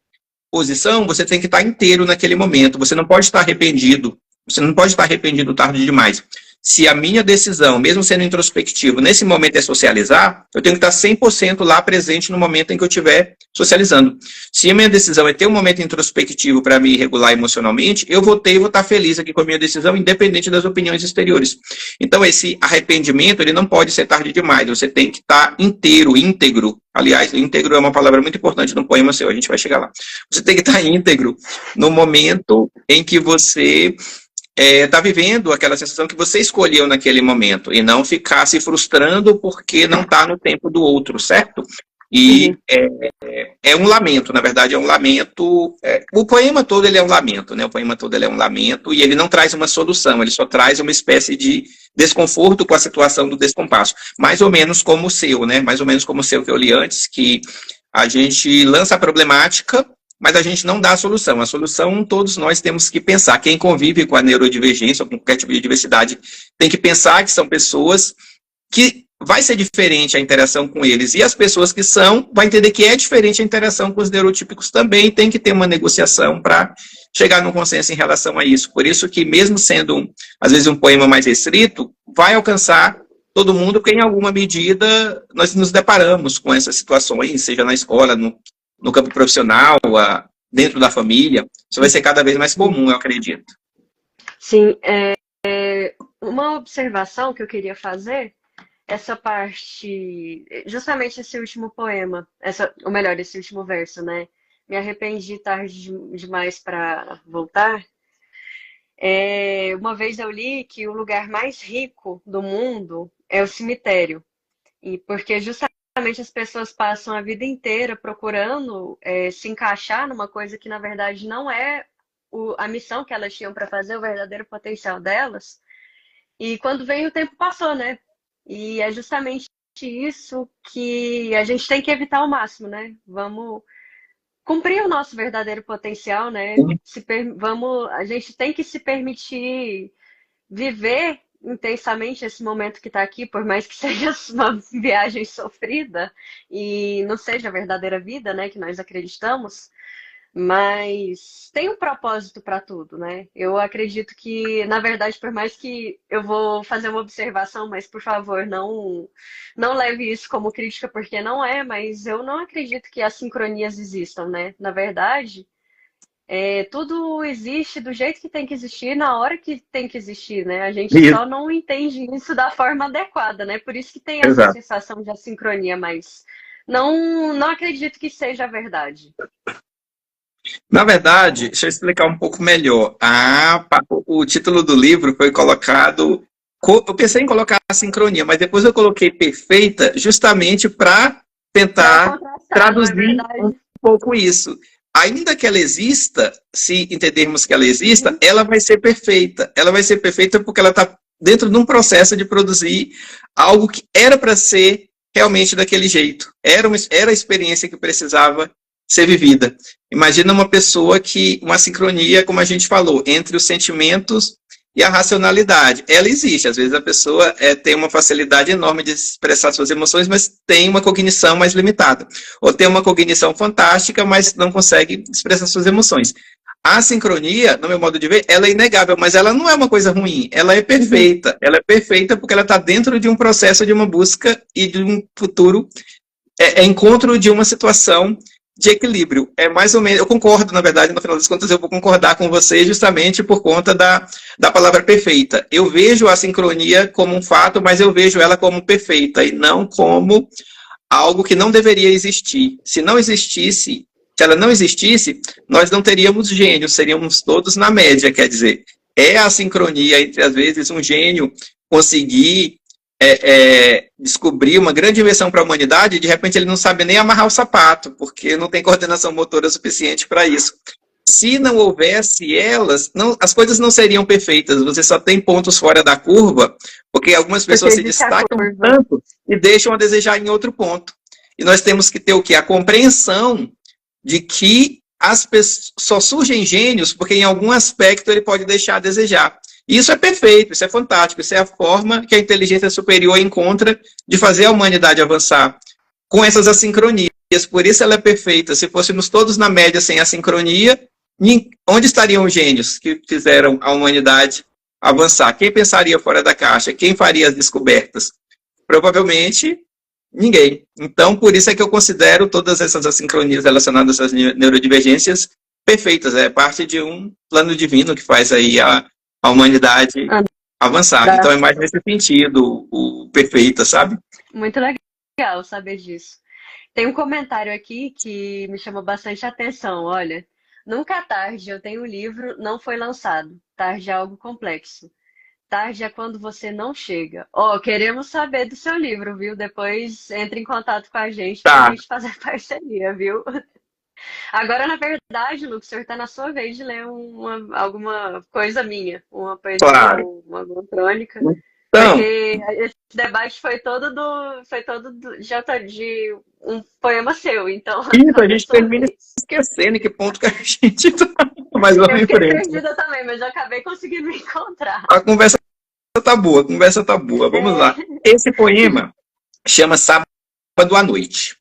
posição, você tem que estar inteiro naquele momento. Você não pode estar arrependido. Você não pode estar arrependido tarde demais. Se a minha decisão, mesmo sendo introspectivo, nesse momento é socializar, eu tenho que estar 100% lá presente no momento em que eu estiver socializando. Se a minha decisão é ter um momento introspectivo para me regular emocionalmente, eu vou estar feliz aqui com a minha decisão, independente das opiniões exteriores. Então, esse arrependimento, ele não pode ser tarde demais. Você tem que estar inteiro, íntegro. Aliás, íntegro é uma palavra muito importante no poema seu, a gente vai chegar lá. Você tem que estar íntegro no momento em que você está vivendo aquela sensação que você escolheu naquele momento, e não ficar se frustrando porque não está no tempo do outro, certo? E é um lamento, na verdade é um lamento. O poema todo ele é um lamento, né? O poema todo ele é um lamento, e ele não traz uma solução, ele só traz uma espécie de desconforto com a situação do descompasso. Mais ou menos como o seu, né? Mais ou menos como o seu que eu li antes, que a gente lança a problemática, mas a gente não dá a solução. A solução todos nós temos que pensar. Quem convive com a neurodivergência ou com qualquer tipo de diversidade tem que pensar que são pessoas que vai ser diferente a interação com eles. E as pessoas que são, vai entender que é diferente a interação com os neurotípicos também. Tem que ter uma negociação para chegar num consenso em relação a isso. Por isso que, mesmo sendo, às vezes, um poema mais restrito, vai alcançar todo mundo, porque em alguma medida nós nos deparamos com essas situações, seja na escola, no campo profissional, dentro da família, isso vai ser cada vez mais comum, eu acredito. Sim, uma observação que eu queria fazer, essa parte, justamente esse último poema, ou melhor, esse último verso, né? Me arrependi tarde demais para voltar. Uma vez eu li que o lugar mais rico do mundo é o cemitério. E porque justamente as pessoas passam a vida inteira procurando se encaixar numa coisa que na verdade não é a missão que elas tinham para fazer, o verdadeiro potencial delas. E quando vem o tempo passou, né? E é justamente isso que a gente tem que evitar ao máximo, né? Vamos cumprir o nosso verdadeiro potencial, né? A gente tem que se permitir viver intensamente esse momento que está aqui, por mais que seja uma viagem sofrida e não seja a verdadeira vida, né, que nós acreditamos, mas tem um propósito para tudo, né? Eu acredito que, na verdade, por mais que eu vou fazer uma observação, mas por favor, não leve isso como crítica, porque não é, mas eu não acredito que as sincronias existam, né? Na verdade, tudo existe do jeito que tem que existir, na hora que tem que existir, né? A gente Isso, só não entende isso da forma adequada, né? Por isso que tem essa exato. sensação de assincronia, mas não acredito que seja a verdade. Na verdade, deixa eu explicar um pouco melhor. O título do livro foi colocado. Eu pensei em colocar a sincronia, mas depois eu coloquei perfeita justamente para Para tentar contrastar, não é traduzir um verdade? pouco isso. Ainda que ela exista, se entendermos que ela exista, Uhum. ela vai ser perfeita. Ela vai ser perfeita porque ela está dentro de um processo de produzir algo que era para ser realmente daquele jeito. Era a experiência que precisava ser vivida. Imagina uma sincronia, como a gente falou, entre os sentimentos e a racionalidade. Ela existe. Às vezes a pessoa tem uma facilidade enorme de expressar suas emoções, mas tem uma cognição mais limitada. Ou tem uma cognição fantástica, mas não consegue expressar suas emoções. A sincronia, no meu modo de ver, ela é inegável, mas ela não é uma coisa ruim. Ela é perfeita. Ela é perfeita porque ela está dentro de um processo de uma busca e de um futuro encontro de uma situação de equilíbrio. É mais ou menos, eu concordo, na verdade, no final das contas, eu vou concordar com você justamente por conta da palavra perfeita. Eu vejo a sincronia como um fato, mas eu vejo ela como perfeita e não como algo que não deveria existir. Se ela não existisse, nós não teríamos gênios, seríamos todos na média, quer dizer. É a sincronia entre, às vezes, um gênio conseguir descobrir uma grande invenção para a humanidade e de repente ele não sabe nem amarrar o sapato, porque não tem coordenação motora suficiente para isso. Se não houvesse elas, as coisas não seriam perfeitas, você só tem pontos fora da curva, porque algumas Porque pessoas se existe a destacam curva. tanto e deixam a desejar em outro ponto. E nós temos que ter o quê? A compreensão de que só surgem gênios porque em algum aspecto ele pode deixar a desejar. E isso é perfeito, isso é fantástico, isso é a forma que a inteligência superior encontra de fazer a humanidade avançar com essas assincronias. Por isso ela é perfeita. Se fôssemos todos na média sem assincronia, onde estariam os gênios que fizeram a humanidade avançar? Quem pensaria fora da caixa? Quem faria as descobertas? Provavelmente ninguém. Então, por isso é que eu considero todas essas assincronias relacionadas às neurodivergências perfeitas. É parte de um plano divino que faz aí a humanidade avançar. Então é mais nesse sentido, o perfeita, sabe? Muito legal saber disso. Tem um comentário aqui que me chamou bastante atenção. Olha, nunca tarde eu tenho um livro, não foi lançado. Tarde é algo complexo. Tarde é quando você não chega. Queremos saber do seu livro, viu? Depois entre em contato com a gente para a gente fazer parceria, viu? Agora, na verdade, Lucas, o senhor está na sua vez de ler alguma coisa minha, uma poesia, Claro. uma crônica. Então, Porque esse debate foi todo de um poema seu, então. isso, a gente termina esquecendo em que ponto que a gente está. Mas vamos em frente. Eu fiquei perdida também, mas eu acabei conseguindo me encontrar. A conversa tá boa, a conversa tá boa. Vamos lá. Esse poema chama Sábado à Noite.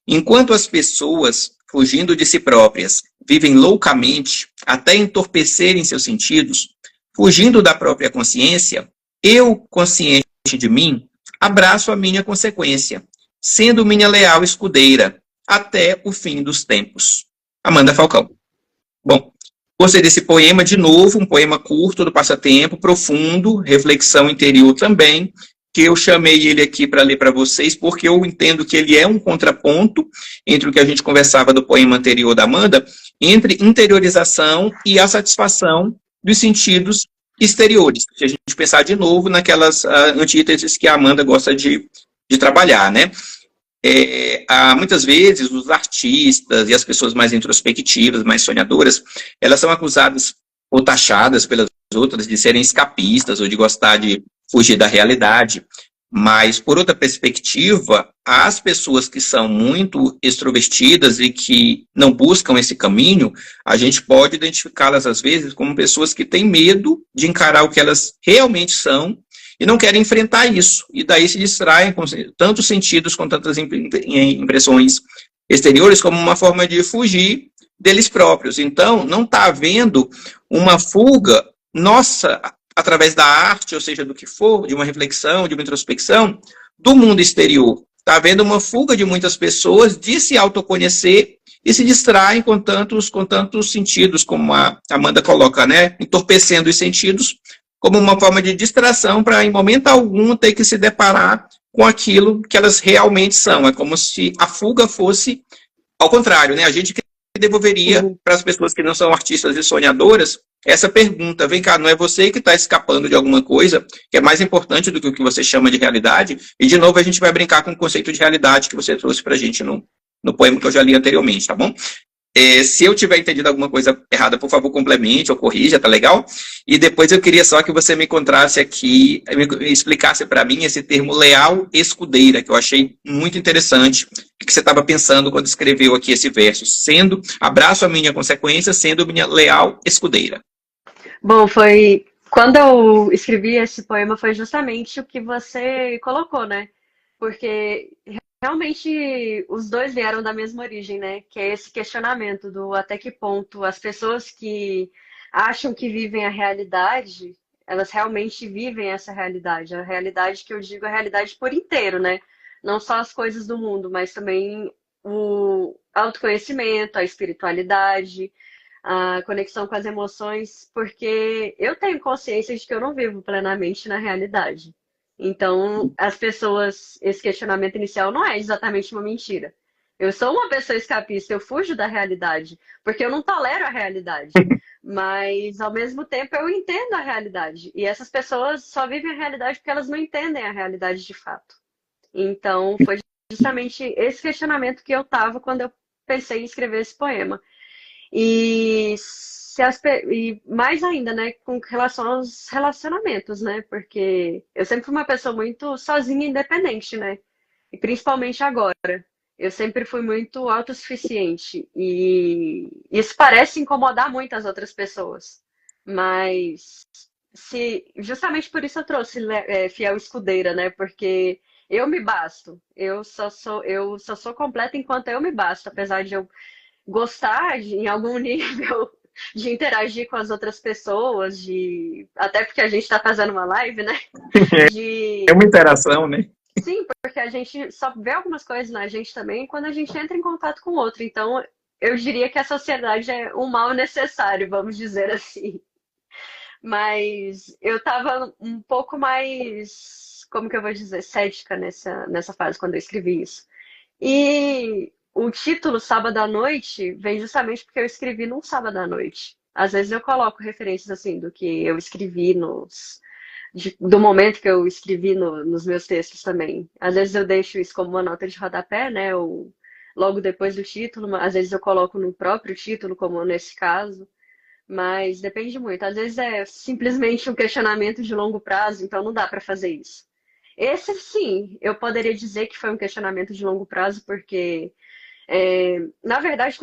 Enquanto as pessoas, fugindo de si próprias, vivem loucamente até entorpecerem seus sentidos, fugindo da própria consciência, eu, consciente de mim, abraço a minha consequência, sendo minha leal escudeira, até o fim dos tempos. Amanda Falcão. Bom, gostei desse poema, de novo, um poema curto do passatempo, profundo, reflexão interior também, que eu chamei ele aqui para ler para vocês, porque eu entendo que ele é um contraponto entre o que a gente conversava do poema anterior da Amanda, entre interiorização e a satisfação dos sentidos exteriores. Se a gente pensar de novo naquelas antíteses que a Amanda gosta de trabalhar, né? Muitas vezes os artistas e as pessoas mais introspectivas, mais sonhadoras, elas são acusadas ou taxadas pelas outras de serem escapistas ou de gostar de fugir da realidade. Mas, por outra perspectiva, as pessoas que são muito extrovertidas e que não buscam esse caminho, a gente pode identificá-las, às vezes, como pessoas que têm medo de encarar o que elas realmente são e não querem enfrentar isso. E daí se distraem com tantos sentidos, com tantas impressões exteriores, como uma forma de fugir deles próprios. Então, não está havendo uma fuga nossa através da arte, ou seja, do que for, de uma reflexão, de uma introspecção, do mundo exterior. Está havendo uma fuga de muitas pessoas de se autoconhecer e se distraem com tantos sentidos, como a Amanda coloca, né? Entorpecendo os sentidos, como uma forma de distração para, em momento algum, ter que se deparar com aquilo que elas realmente são. É como se a fuga fosse ao contrário, né? A gente que devolveria para as pessoas que não são artistas e sonhadoras essa pergunta: vem cá, não é você que está escapando de alguma coisa que é mais importante do que o que você chama de realidade? E, de novo, a gente vai brincar com o conceito de realidade que você trouxe para a gente no poema que eu já li anteriormente, tá bom? Se eu tiver entendido alguma coisa errada, por favor, complemente ou corrija, tá legal? E depois eu queria só que você me encontrasse aqui, me explicasse para mim esse termo leal escudeira, que eu achei muito interessante. O que você estava pensando quando escreveu aqui esse verso? Sendo, abraço a minha consequência, sendo minha leal escudeira. Bom, quando eu escrevi esse poema, foi justamente o que você colocou, né? Porque realmente os dois vieram da mesma origem, né? Que é esse questionamento do até que ponto as pessoas que acham que vivem a realidade, elas realmente vivem essa realidade. A realidade que eu digo, a realidade por inteiro, né? Não só as coisas do mundo, mas também o autoconhecimento, a espiritualidade, a conexão com as emoções, porque eu tenho consciência de que eu não vivo plenamente na realidade. Então, as pessoas, esse questionamento inicial não é exatamente uma mentira. Eu sou uma pessoa escapista, eu fujo da realidade, porque eu não tolero a realidade. Mas, ao mesmo tempo, eu entendo a realidade. E essas pessoas só vivem a realidade porque elas não entendem a realidade de fato. Então, foi justamente esse questionamento que eu tava quando eu pensei em escrever esse poema. E, e mais ainda, né, com relação aos relacionamentos, né? Porque eu sempre fui uma pessoa muito sozinha e independente, né? E principalmente agora. Eu sempre fui muito autossuficiente. E isso parece incomodar muito as outras pessoas. Mas justamente por isso eu trouxe Fiel Escudeira, né? Porque eu me basto. Eu só sou completa enquanto eu me basto, apesar de eu gostar em algum nível de interagir com as outras pessoas, até porque a gente está fazendo uma live, né? É uma interação, né? Sim, porque a gente só vê algumas coisas na gente também quando a gente entra em contato com o outro. Então, eu diria que a sociedade é um mal necessário, vamos dizer assim. Mas eu estava um pouco mais, como que eu vou dizer, cética nessa fase quando eu escrevi isso. E o título Sábado à Noite vem justamente porque eu escrevi num sábado à noite. Às vezes eu coloco referências assim do que eu escrevi do momento que eu escrevi nos meus textos também. Às vezes eu deixo isso como uma nota de rodapé, né? Ou logo depois do título. Às vezes eu coloco no próprio título, como nesse caso. Mas depende muito. Às vezes é simplesmente um questionamento de longo prazo, então não dá para fazer isso. Esse, sim, eu poderia dizer que foi um questionamento de longo prazo, porque, na verdade,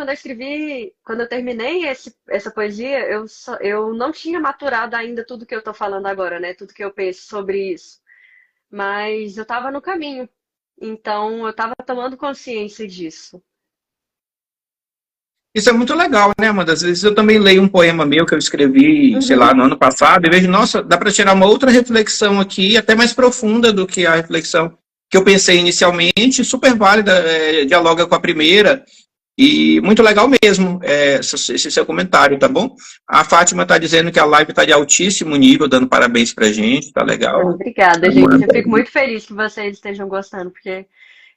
quando eu terminei essa poesia, eu não tinha maturado ainda tudo que eu estou falando agora, né? Tudo que eu penso sobre isso. Mas eu estava no caminho, então eu estava tomando consciência disso. Isso é muito legal, né, Amanda? Às vezes eu também leio um poema meu que eu escrevi, sei lá, no ano passado, e vejo, nossa, dá para tirar uma outra reflexão aqui, até mais profunda do que a reflexão que eu pensei inicialmente, super válida, dialoga com a primeira, E muito legal mesmo esse seu comentário, tá bom? A Fátima está dizendo que a live está de altíssimo nível, dando parabéns pra gente, tá legal. Obrigada, gente. Eu Amanda. fico muito feliz que vocês estejam gostando, porque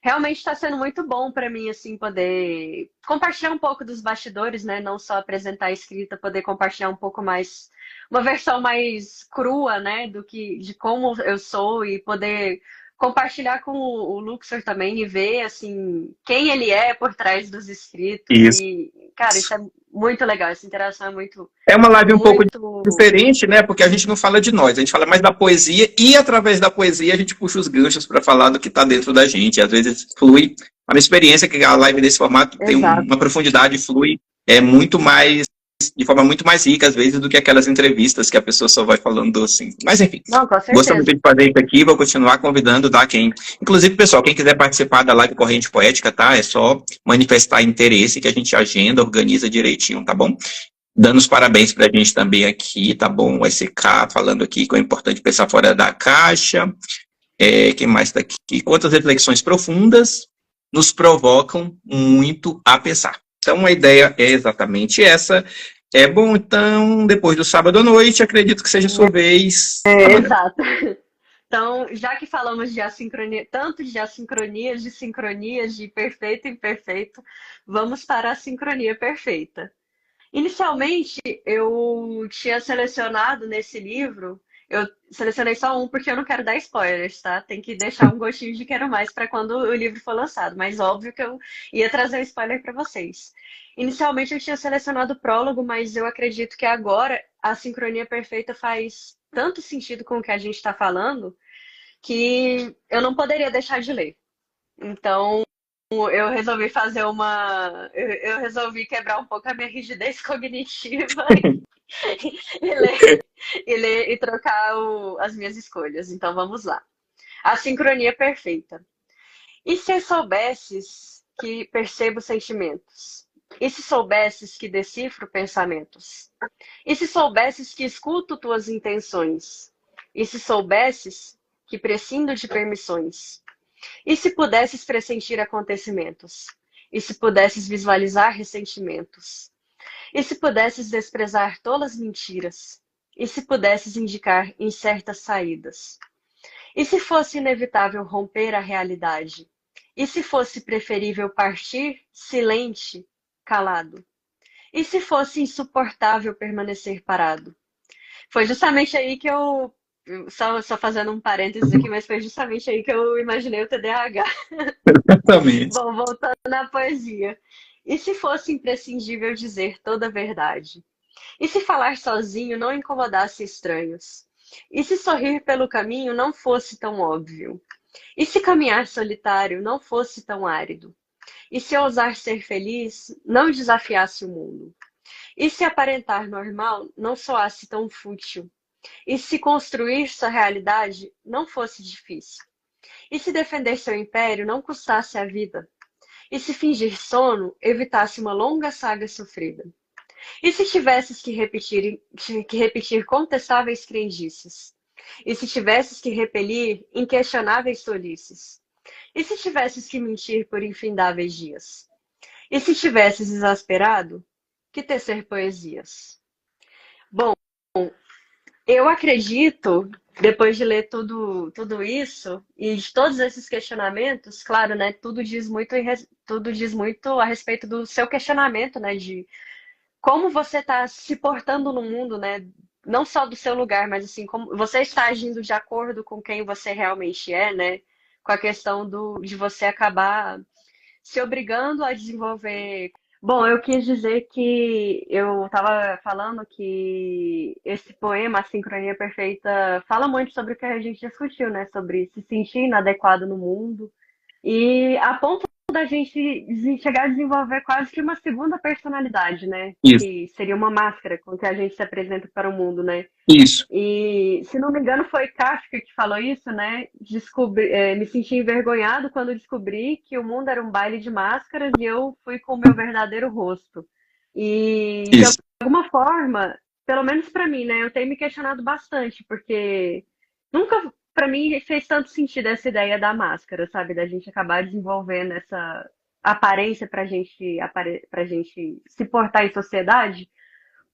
realmente está sendo muito bom para mim, assim, poder compartilhar um pouco dos bastidores, né? Não só apresentar a escrita, poder compartilhar um pouco mais, uma versão mais crua, né? De como eu sou e poder compartilhar com o Luxor também e ver, assim, quem ele é por trás dos escritos. Isso. E, cara, isso é muito legal. Essa interação é muito, É uma live um pouco muito. diferente, né? Porque a gente não fala de nós, a gente fala mais da poesia e através da poesia a gente puxa os ganchos para falar do que está dentro da gente. Às vezes flui. A minha experiência é que a live desse formato tem Exato. uma profundidade, flui muito mais, de forma muito mais rica, às vezes, do que aquelas entrevistas que a pessoa só vai falando assim. Mas enfim, Não, com gostei muito certeza. de fazer isso aqui, vou continuar convidando, tá? Inclusive, pessoal, quem quiser participar da live Corrente Poética, tá? É só manifestar interesse que a gente agenda, organiza direitinho, tá bom? Dando os parabéns para a gente também aqui, tá bom? O SK falando aqui que é importante pensar fora da caixa. Quem mais está aqui? Quantas reflexões profundas nos provocam muito a pensar. Então, a ideia é exatamente essa. É bom, então, depois do sábado à noite, acredito que seja sua vez, Amanda. Exato. Então, já que falamos de assincronia, tanto de sincronias, de perfeito e imperfeito, vamos para a sincronia perfeita. Inicialmente, eu tinha selecionado nesse livro, eu selecionei só um porque eu não quero dar spoilers, tá? Tem que deixar um gostinho de quero mais para quando o livro for lançado, mas óbvio que eu ia trazer um spoiler para vocês. Inicialmente eu tinha selecionado o prólogo, mas eu acredito que agora a sincronia perfeita faz tanto sentido com o que a gente está falando que eu não poderia deixar de ler. Então, eu resolvi fazer uma. Eu resolvi quebrar um pouco a minha rigidez cognitiva e ler e trocar as minhas escolhas. Então vamos lá. A sincronia perfeita. E se soubesses que percebo sentimentos? E se soubesses que decifro pensamentos? E se soubesses que escuto tuas intenções? E se soubesses que prescindo de permissões? E se pudesses pressentir acontecimentos? E se pudesses visualizar ressentimentos? E se pudesses desprezar tolas mentiras? E se pudesses indicar incertas saídas? E se fosse inevitável romper a realidade? E se fosse preferível partir silente, calado? E se fosse insuportável permanecer parado? Foi justamente aí que só fazendo um parênteses aqui, mas foi justamente aí que eu imaginei o TDAH. Exatamente. Bom, voltando à poesia. E se fosse imprescindível dizer toda a verdade? E se falar sozinho não incomodasse estranhos? E se sorrir pelo caminho não fosse tão óbvio? E se caminhar solitário não fosse tão árido? E se ousar ser feliz não desafiasse o mundo? E se aparentar normal não soasse tão fútil? E se construir sua realidade não fosse difícil? E se defender seu império não custasse a vida? E se fingir sono evitasse uma longa saga sofrida? E se tivesses que repetir contestáveis crendices? E se tivesses que repelir inquestionáveis tolices? E se tivesses que mentir por infindáveis dias? E se tivesses exasperado, que tecer poesias? Bom, eu acredito, depois de ler tudo isso e de todos esses questionamentos, claro, né? Tudo diz muito a respeito do seu questionamento, né? De como você está se portando no mundo, né? Não só do seu lugar, mas assim, como você está agindo de acordo com quem você realmente é, né? Com a questão de você acabar se obrigando a desenvolver. Bom, eu quis dizer que eu estava falando que esse poema, A Sincronia Perfeita, fala muito sobre o que a gente discutiu, né? Sobre se sentir inadequado no mundo. E a ponto da gente chegar a desenvolver quase que uma segunda personalidade, né? Isso, Que seria uma máscara com que a gente se apresenta para o mundo, né? isso. E, se não me engano, foi Kafka que falou isso, né? Me senti envergonhado quando descobri que o mundo era um baile de máscaras e eu fui com o meu verdadeiro rosto. E, de Isso. alguma forma, pelo menos para mim, né? Eu tenho me questionado bastante, porque nunca, para mim, fez tanto sentido essa ideia da máscara, sabe? Da gente acabar desenvolvendo aparência pra gente se portar em sociedade,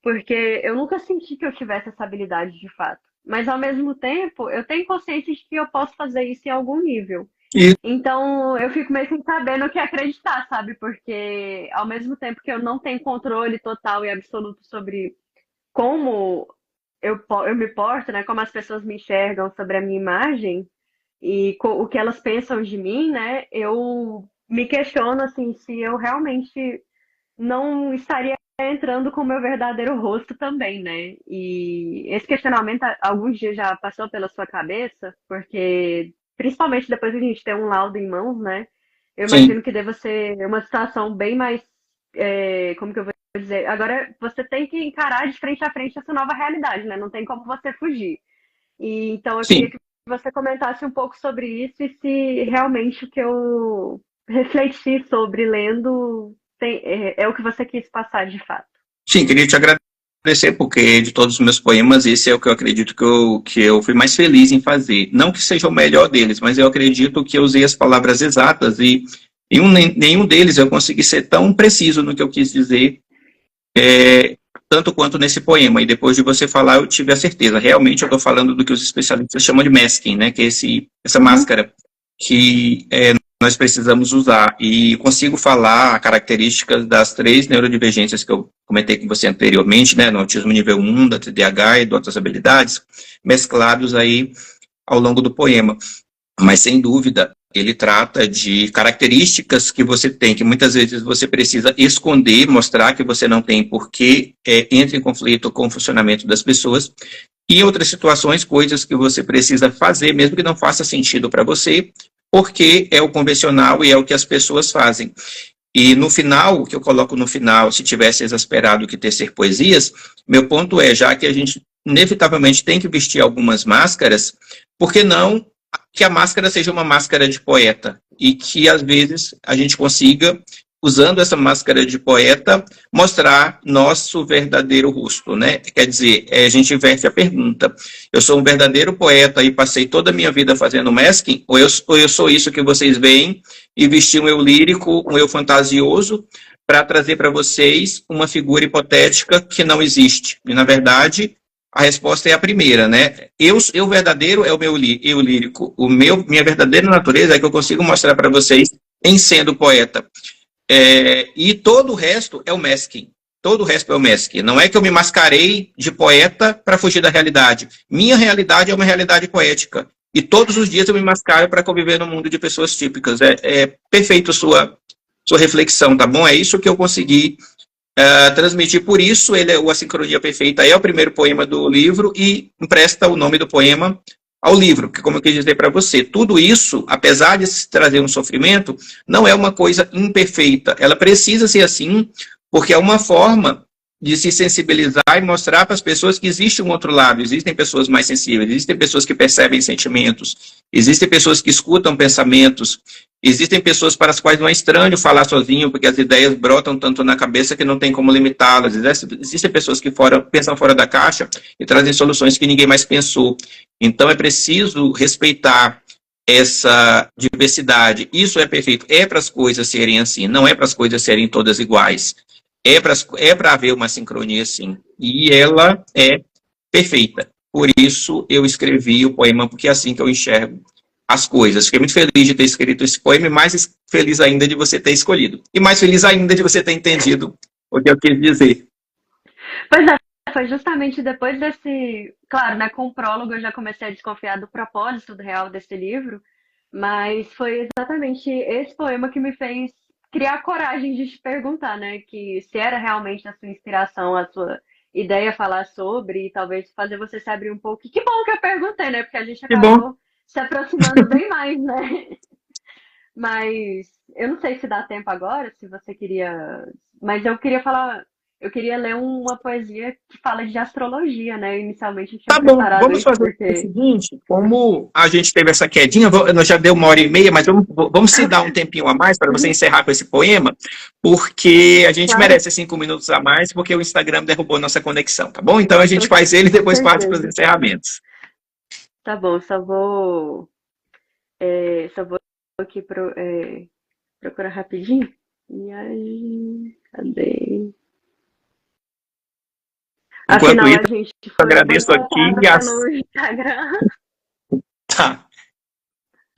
porque eu nunca senti que eu tivesse essa habilidade de fato. Mas ao mesmo tempo, eu tenho consciência de que eu posso fazer isso em algum nível. E Então, eu fico meio sem saber no que acreditar, sabe? Porque ao mesmo tempo que eu não tenho controle total e absoluto sobre como eu me porto, né? Como as pessoas me enxergam sobre a minha imagem e o que elas pensam de mim, né? Eu me questiono assim se eu realmente não estaria entrando com o meu verdadeiro rosto também, né? E esse questionamento alguns dias já passou pela sua cabeça, porque principalmente depois que a gente tem um laudo em mãos, né? Eu sim, imagino que deva ser uma situação bem mais, como que eu vou dizer? Agora você tem que encarar de frente a frente essa nova realidade, né? Não tem como você fugir. E então eu queria sim. que você comentasse um pouco sobre isso e se realmente o que eu refleti sobre lendo é o que você quis passar de fato. Sim, queria te agradecer, porque de todos os meus poemas, esse é o que eu acredito que eu fui mais feliz em fazer. Não que seja o melhor deles, mas eu acredito que eu usei as palavras exatas e nenhum deles eu consegui ser tão preciso no que eu quis dizer, tanto quanto nesse poema. E depois de você falar, eu tive a certeza. Realmente eu estou falando do que os especialistas chamam de masking, né? Que é essa Uhum. máscara que nós precisamos usar. E consigo falar características das 3 neurodivergências que eu comentei com você anteriormente, né? No autismo nível 1, da TDAH e de outras habilidades, mesclados aí ao longo do poema. Mas, sem dúvida, ele trata de características que você tem, que muitas vezes você precisa esconder, mostrar que você não tem, porque entra em conflito com o funcionamento das pessoas. E em outras situações, coisas que você precisa fazer, mesmo que não faça sentido para você, porque é o convencional e é o que as pessoas fazem. E no final, o que eu coloco no final, se tivesse exasperado que tecer poesias, meu ponto é, já que a gente inevitavelmente tem que vestir algumas máscaras, por que não que a máscara seja uma máscara de poeta? E que, às vezes, a gente consiga, usando essa máscara de poeta, mostrar nosso verdadeiro rosto, né? Quer dizer, a gente inverte a pergunta. Eu sou um verdadeiro poeta e passei toda a minha vida fazendo masking, ou eu sou isso que vocês veem e vestir um eu lírico, um eu fantasioso, para trazer para vocês uma figura hipotética que não existe. E, na verdade, a resposta é a primeira, né? Eu verdadeiro é o meu eu lírico. Minha verdadeira natureza é que eu consigo mostrar para vocês em sendo poeta. E todo o resto é o masking. Todo o resto é o masking. Não é que eu me mascarei de poeta para fugir da realidade. Minha realidade é uma realidade poética. E todos os dias eu me mascaro para conviver num mundo de pessoas típicas. É perfeito sua reflexão, tá bom? É isso que eu consegui transmitir. Por isso, o A Sincronia Perfeita é o primeiro poema do livro e empresta o nome do poema ao livro, que, como eu quis dizer para você, tudo isso, apesar de trazer um sofrimento, não é uma coisa imperfeita. Ela precisa ser assim, porque é uma forma de se sensibilizar e mostrar para as pessoas que existe um outro lado, existem pessoas mais sensíveis, existem pessoas que percebem sentimentos, existem pessoas que escutam pensamentos, existem pessoas para as quais não é estranho falar sozinho, porque as ideias brotam tanto na cabeça que não tem como limitá-las. Existem pessoas que pensam fora da caixa e trazem soluções que ninguém mais pensou. Então é preciso respeitar essa diversidade. Isso é perfeito. É para as coisas serem assim, não é para as coisas serem todas iguais. É para haver uma sincronia, sim. E ela é perfeita. Por isso eu escrevi o poema, porque é assim que eu enxergo as coisas. Fiquei muito feliz de ter escrito esse poema e mais feliz ainda de você ter escolhido. E mais feliz ainda de você ter entendido o que eu quis dizer. Pois é, foi justamente depois desse. Claro, né, com o prólogo eu já comecei a desconfiar do propósito real desse livro, mas foi exatamente esse poema que me fez criar coragem de te perguntar, né, que se era realmente a sua inspiração, a sua ideia falar sobre, e talvez fazer você se abrir um pouco. E que bom que eu perguntei, né, porque a gente Que bom. acabou se aproximando bem mais, né? Mas eu não sei se dá tempo agora, se você queria. Mas eu queria falar. Eu queria ler uma poesia que fala de astrologia, né? Inicialmente eu tinha Tá bom, preparado vamos isso fazer o porque. seguinte, como a gente teve essa quedinha, nós já deu 1h30, mas vamos se dar um tempinho a mais para você Uhum, encerrar com esse poema, porque a gente claro, merece 5 minutos a mais, porque o Instagram derrubou nossa conexão, tá bom? Então a gente faz ele e com depois parte para os certeza. encerramentos. Tá bom, só vou aqui pro. Procura rapidinho. Viagem. Cadê? Enquanto Afinal, isso, a gente eu foi agradeço aqui boicotada pelo Instagram. tá.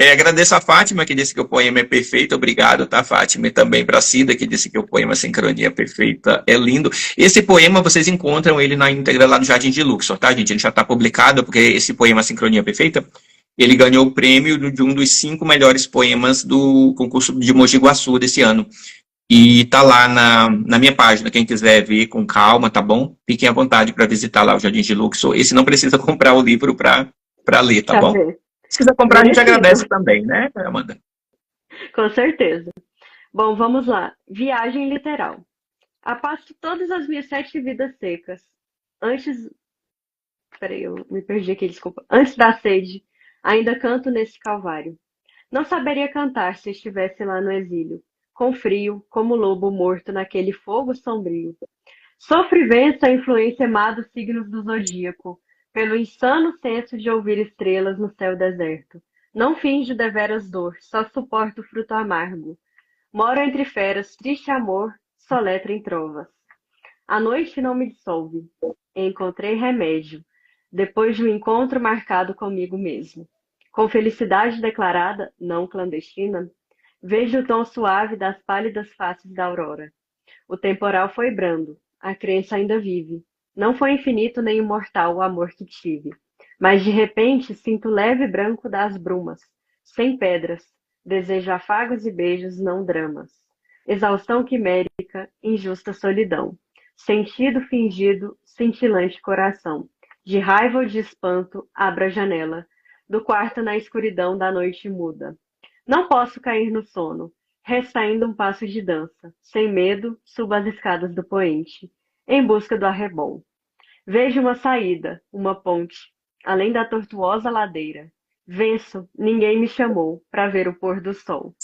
Agradeço a Fátima, que disse que o poema é perfeito. Obrigado, tá, Fátima? E também para a Cida, que disse que o poema Sincronia Perfeita é lindo. Esse poema, vocês encontram ele na íntegra lá no Jardim de Luxor, tá, gente? Ele já está publicado, porque esse poema Sincronia Perfeita, ele ganhou o prêmio de um dos 5 melhores poemas do concurso de Mogi Guaçu desse ano. E tá lá na minha página, quem quiser ver com calma, tá bom? Fiquem à vontade para visitar lá o Jardim de Luxor. Esse não precisa comprar o livro para ler, tá Pra bom? ver. Se quiser comprar, a gente Merecido, agradece também, né, Amanda? com certeza. Bom, vamos lá. Viagem literal. Apasto todas as minhas 7 vidas secas. Antes. Peraí, eu me perdi aqui, desculpa. Antes da sede, ainda canto nesse calvário. Não saberia cantar se estivesse lá no exílio, com frio, como lobo morto naquele fogo sombrio. Sofro e venço a influência má dos signos do zodíaco, pelo insano senso de ouvir estrelas no céu deserto. Não finjo deveras dor, só suporto o fruto amargo. Moro entre feras, triste amor, soletra em trovas. A noite não me dissolve. Encontrei remédio, depois de um encontro marcado comigo mesmo. Com felicidade declarada, não clandestina, vejo o tom suave das pálidas faces da aurora. O temporal foi brando, a crença ainda vive. Não foi infinito nem imortal o amor que tive. Mas de repente sinto o leve branco das brumas, sem pedras. Desejo afagos e beijos, não dramas. Exaustão quimérica, injusta solidão. Sentido fingido, cintilante coração. De raiva ou de espanto, abro a janela. Do quarto na escuridão da noite muda. Não posso cair no sono. Resta ainda um passo de dança. Sem medo, subo as escadas do poente, em busca do arrebol. Vejo uma saída, uma ponte, além da tortuosa ladeira. Venço, ninguém me chamou para ver o pôr do sol.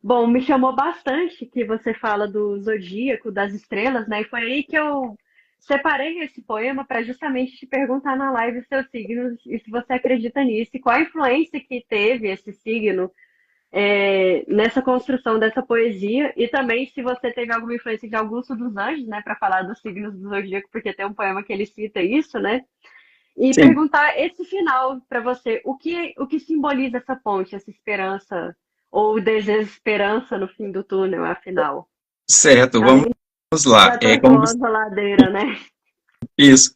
Bom, me chamou bastante que você fala do zodíaco, das estrelas, né? E foi aí que eu separei esse poema para justamente te perguntar na live os seus signos e se você acredita nisso e qual a influência que teve esse signo nessa construção dessa poesia e também se você teve alguma influência de Augusto dos Anjos, né, para falar dos signos do zodíaco, porque tem um poema que ele cita isso, né? E Sim. perguntar esse final para você, o que simboliza essa ponte, essa esperança ou desesperança no fim do túnel, afinal? Certo, vamos Além lá. da tortuosa ladeira, né? Isso.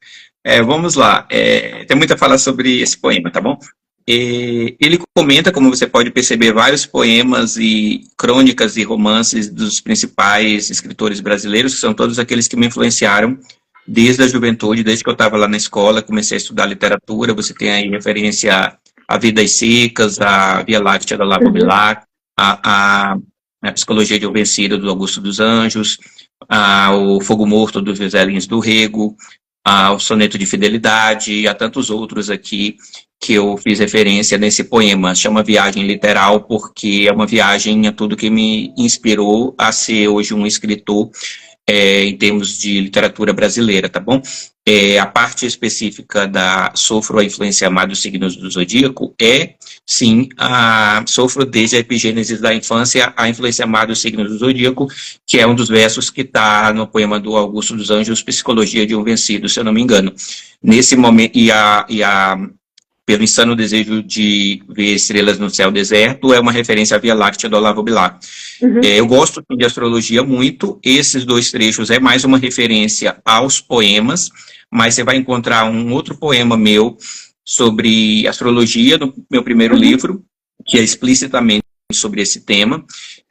Vamos lá. Tem muito a falar sobre esse poema, tá bom? Ele comenta, como você pode perceber, vários poemas e crônicas e romances dos principais escritores brasileiros, que são todos aqueles que me influenciaram desde a juventude, desde que eu estava lá na escola, comecei a estudar literatura. Você tem aí referência a Vidas Secas, a Via Láctea da Lavo Bilac, a Psicologia de um Vencido, do Augusto dos Anjos, o Fogo Morto, do José Lins do Rego, o Soneto de Fidelidade, e há tantos outros aqui que eu fiz referência nesse poema. Chama Viagem Literal, porque é uma viagem a tudo que me inspirou a ser hoje um escritor em termos de literatura brasileira, tá bom? A parte específica da sofro a influência má dos signos do zodíaco sim, sofro desde a epigênese da infância a influência má dos signos do zodíaco, que é um dos versos que está no poema do Augusto dos Anjos, Psicologia de um Vencido, se eu não me engano. Nesse momento, pelo insano desejo de ver estrelas no céu deserto, é uma referência à Via Láctea do Olavo Bilac. Eu gosto de astrologia muito, esses dois trechos é mais uma referência aos poemas, mas você vai encontrar um outro poema meu sobre astrologia no meu primeiro livro, que é explicitamente sobre esse tema.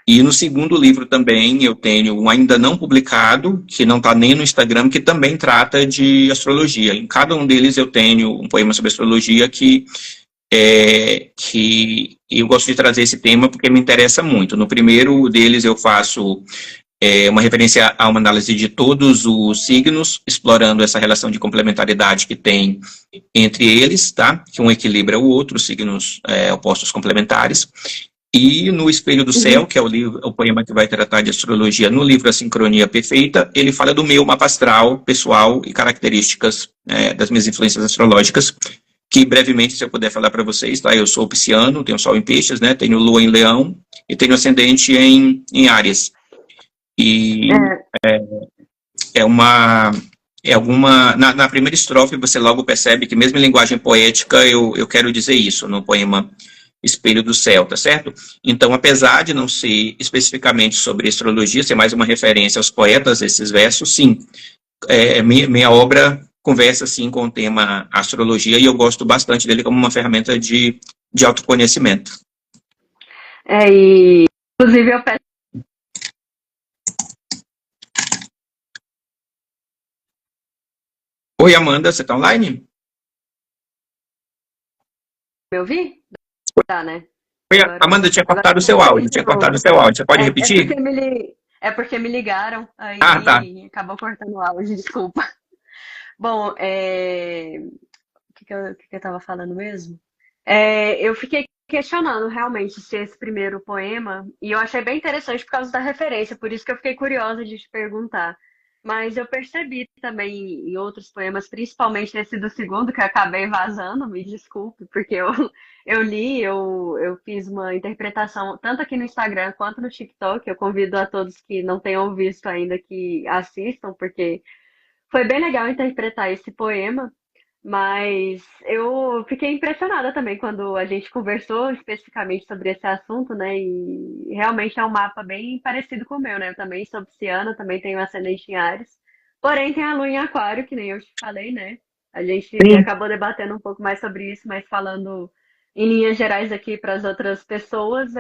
E no segundo livro também eu tenho um ainda não publicado, que não está nem no Instagram, que também trata de astrologia. Em cada um deles eu tenho um poema sobre astrologia que eu gosto de trazer esse tema porque me interessa muito. No primeiro deles eu faço uma referência a uma análise de todos os signos, explorando essa relação de complementaridade que tem entre eles, tá? Que um equilibra o outro, signos opostos complementares. E no Espelho do Céu, que é o poema que vai tratar de astrologia no livro A Sincronia Perfeita, ele fala do meu mapa astral, pessoal e características das minhas influências astrológicas, que brevemente, se eu puder falar para vocês, tá? Eu sou pisciano, tenho sol em peixes, né? Tenho lua em leão e tenho ascendente em Áries. E é uma... Na primeira estrofe você logo percebe que mesmo em linguagem poética eu quero dizer isso no poema Espelho do Céu, tá certo? Então, apesar de não ser especificamente sobre astrologia, ser mais uma referência aos poetas, esses versos, sim, minha obra conversa, sim, com o tema astrologia e eu gosto bastante dele como uma ferramenta de autoconhecimento. E inclusive eu peço. Oi, Amanda, você está online? Me ouvir? Tá, né? Oi, Agora, Amanda, tinha agora cortado o seu áudio, tinha cortado o seu áudio. Você pode repetir? Porque me ligaram, aí Ah, tá. acabou cortando o áudio, desculpa. Bom, o que eu tava falando mesmo? Eu fiquei questionando realmente se esse primeiro poema, e eu achei bem interessante por causa da referência, por isso que eu fiquei curiosa de te perguntar. Mas eu percebi também em outros poemas, principalmente nesse do segundo, que eu acabei vazando, me desculpe, porque eu li, eu fiz uma interpretação, tanto aqui no Instagram quanto no TikTok. Eu convido a todos que não tenham visto ainda que assistam, porque foi bem legal interpretar esse poema. Mas eu fiquei impressionada também quando a gente conversou especificamente sobre esse assunto, né? E realmente é um mapa bem parecido com o meu, né? Eu também sou pisciana, também tenho ascendente em Áries. Porém, tem a lua em Aquário, que nem eu te falei, né? A gente Sim. acabou debatendo um pouco mais sobre isso, mas falando em linhas gerais aqui para as outras pessoas,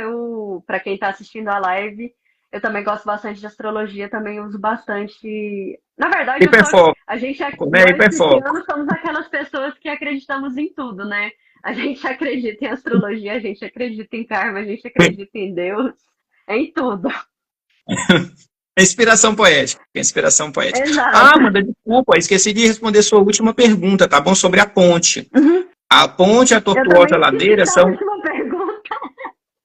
para quem está assistindo a live, eu também gosto bastante de astrologia, também uso bastante. Na verdade, Hiperfoco, né? nós Hiperfoco. piscianos somos aquelas pessoas que acreditamos em tudo, né? A gente acredita em astrologia, a gente acredita em karma, a gente acredita em Deus, em tudo. Inspiração poética, inspiração poética. Ah, Exato. Amanda, desculpa, esqueci de responder sua última pergunta, tá bom? Sobre a ponte. Uhum. A ponte e a Eu tortuosa também esqueci ladeira da são... última pergunta.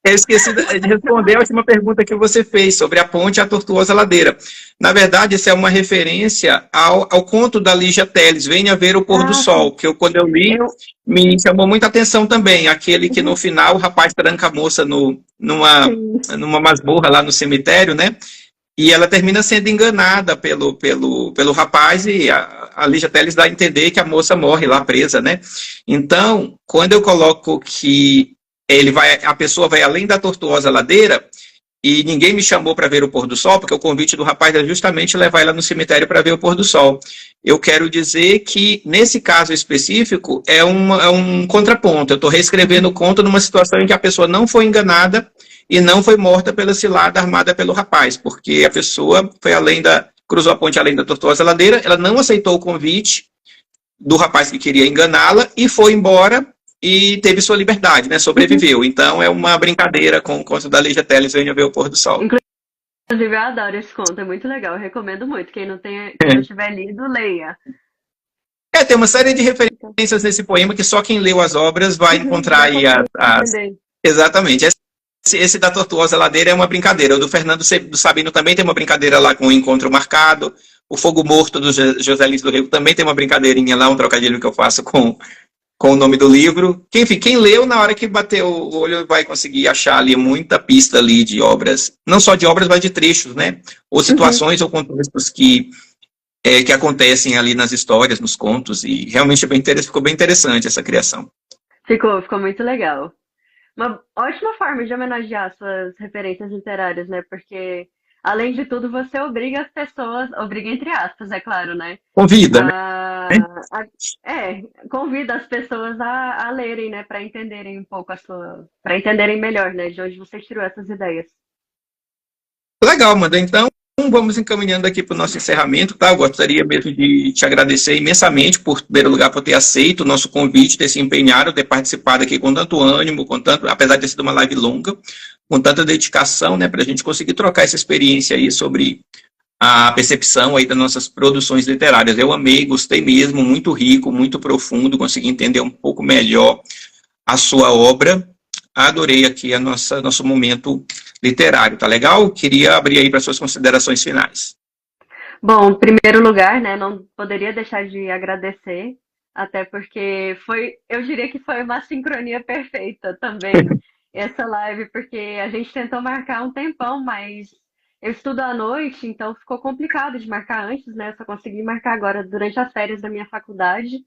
Eu esqueci de responder a última pergunta que você fez sobre a ponte e a tortuosa ladeira. Na verdade, essa é uma referência ao conto da Lígia Telles, Venha Ver o Pôr do Ah, sim. Sol, que quando eu li, me chamou muita atenção também. Aquele que no Uhum. final o rapaz tranca a moça Sim. numa masmorra lá no cemitério, né? E ela termina sendo enganada pelo rapaz e a Lígia Telles dá a entender que a moça morre lá presa, né? Então, quando eu coloco que a pessoa vai além da tortuosa ladeira e ninguém me chamou para ver o pôr do sol, porque o convite do rapaz é justamente levar ela no cemitério para ver o pôr do sol. Eu quero dizer que, nesse caso específico, é um contraponto. Eu estou reescrevendo o conto numa situação em que a pessoa não foi enganada e não foi morta pela cilada armada pelo rapaz, porque a pessoa foi cruzou a ponte além da tortuosa ladeira, ela não aceitou o convite do rapaz que queria enganá-la e foi embora e teve sua liberdade, né? Sobreviveu. Então é uma brincadeira com o conto da Lígia Telles, Venha Ver o Pôr do Sol. Inclusive, eu adoro esse conto, é muito legal, eu recomendo muito. Quem não tiver lido, leia. Tem uma série de referências nesse poema que só quem leu as obras vai encontrar Vai aí conseguir entender. Exatamente. Esse da Tortuosa Ladeira é uma brincadeira. O do Fernando do Sabino também tem uma brincadeira lá com o encontro marcado. O Fogo Morto do José Lins do Rio também tem uma brincadeirinha lá, um trocadilho que eu faço com o nome do livro. Enfim, quem leu, na hora que bater o olho, vai conseguir achar ali muita pista ali de obras. Não só de obras, mas de trechos, né? Ou situações ou contextos que acontecem ali nas histórias, nos contos. E realmente ficou bem interessante essa criação. Ficou muito legal. Uma ótima forma de homenagear suas referências literárias, né? Porque, além de tudo, você obriga as pessoas, obriga entre aspas, é claro, né? Convida, né? Convida as pessoas a lerem, né? Para entenderem um pouco para entenderem melhor, né? De onde você tirou essas ideias. Legal, Amanda. Então, vamos encaminhando aqui para o nosso encerramento, tá? Eu gostaria mesmo de te agradecer imensamente, por, em primeiro lugar, por ter aceito o nosso convite, ter se empenhado, ter participado aqui com tanto ânimo, apesar de ter sido uma live longa, com tanta dedicação, né, para a gente conseguir trocar essa experiência aí sobre a percepção aí das nossas produções literárias. Eu amei, gostei mesmo, muito rico, muito profundo, consegui entender um pouco melhor a sua obra. Adorei aqui nosso momento literário, tá legal? Queria abrir aí para suas considerações finais. Bom, em primeiro lugar, né, não poderia deixar de agradecer até porque eu diria que foi uma sincronia perfeita também, essa live, porque a gente tentou marcar um tempão, mas eu estudo à noite, então ficou complicado de marcar antes, né? Eu só consegui marcar agora durante as férias da minha faculdade.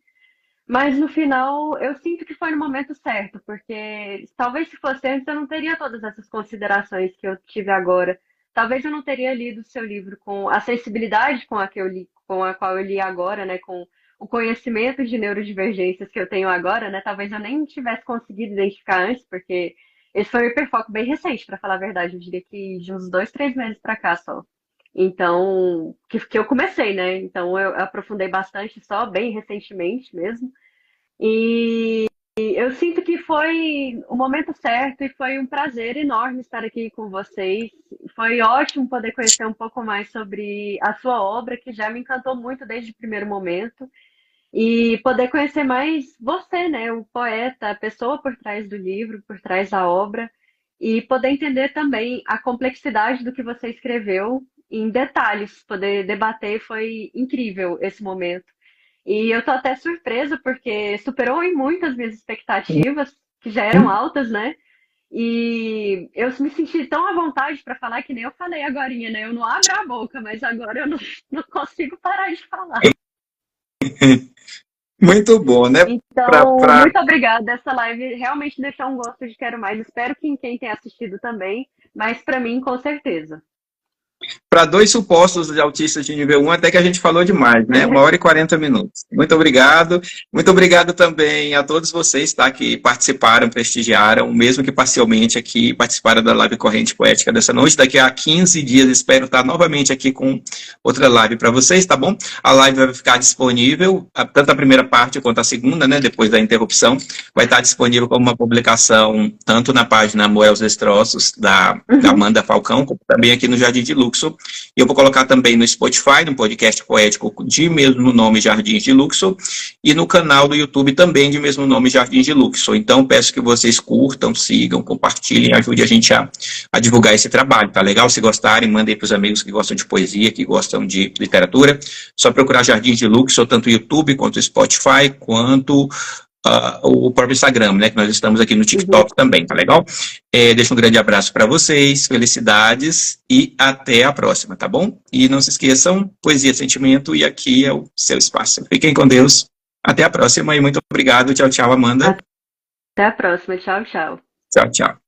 Mas no final eu sinto que foi no momento certo, porque talvez se fosse antes eu não teria todas essas considerações que eu tive agora. Talvez eu não teria lido o seu livro com a sensibilidade com a que eu li, com a qual eu li agora, né, com o conhecimento de neurodivergências que eu tenho agora, né? Talvez eu nem tivesse conseguido identificar antes, porque esse foi um hiperfoco bem recente, para falar a verdade. Eu diria que de uns 2, 3 meses para cá só. Então, que eu comecei, né? Então eu aprofundei bastante só, bem recentemente mesmo. E eu sinto que foi o momento certo e foi um prazer enorme estar aqui com vocês. Foi ótimo poder conhecer um pouco mais sobre a sua obra, que já me encantou muito desde o primeiro momento, e poder conhecer mais você, né, o poeta, a pessoa por trás do livro, por trás da obra, e poder entender também a complexidade do que você escreveu em detalhes. Poder debater foi incrível esse momento. E eu tô até surpresa porque superou em muito as minhas expectativas, que já eram altas, né? E eu me senti tão à vontade para falar que nem eu falei agorinha, né? Eu não abro a boca, mas agora eu não consigo parar de falar. Muito bom, né? Então, muito obrigada. Essa live realmente deixou um gosto de quero mais. Espero que em quem tenha assistido também, mas para mim, com certeza. Para dois supostos de autistas de nível 1, até que a gente falou demais, né? 1 hora e 40 minutos. Muito obrigado. Muito obrigado também a todos vocês, tá? Que participaram, prestigiaram, mesmo que parcialmente aqui, participaram da live Corrente Poética dessa noite. Daqui a 15 dias espero estar novamente aqui com outra live para vocês, tá bom? A live vai ficar disponível, tanto a primeira parte quanto a segunda, né? Depois da interrupção, vai estar disponível como uma publicação, tanto na página Amor aos Destroços, da Amanda Falcão, como também aqui no Jardim de Luxor. E eu vou colocar também no Spotify, no podcast poético de mesmo nome Jardins de Luxor, e no canal do YouTube também de mesmo nome Jardins de Luxor. Então peço que vocês curtam, sigam, compartilhem, ajude a gente a divulgar esse trabalho, tá legal? Se gostarem, mandem para os amigos que gostam de poesia, que gostam de literatura. Só procurar Jardins de Luxor, tanto o YouTube, quanto o Spotify, quanto o próprio Instagram, né? Que nós estamos aqui no TikTok também, tá legal? Deixo um grande abraço para vocês, felicidades e até a próxima, tá bom? E não se esqueçam, poesia, sentimento, e aqui é o seu espaço. Fiquem com Deus. Até a próxima e muito obrigado. Tchau, tchau, Amanda. Até a próxima. Tchau, tchau. Tchau, tchau.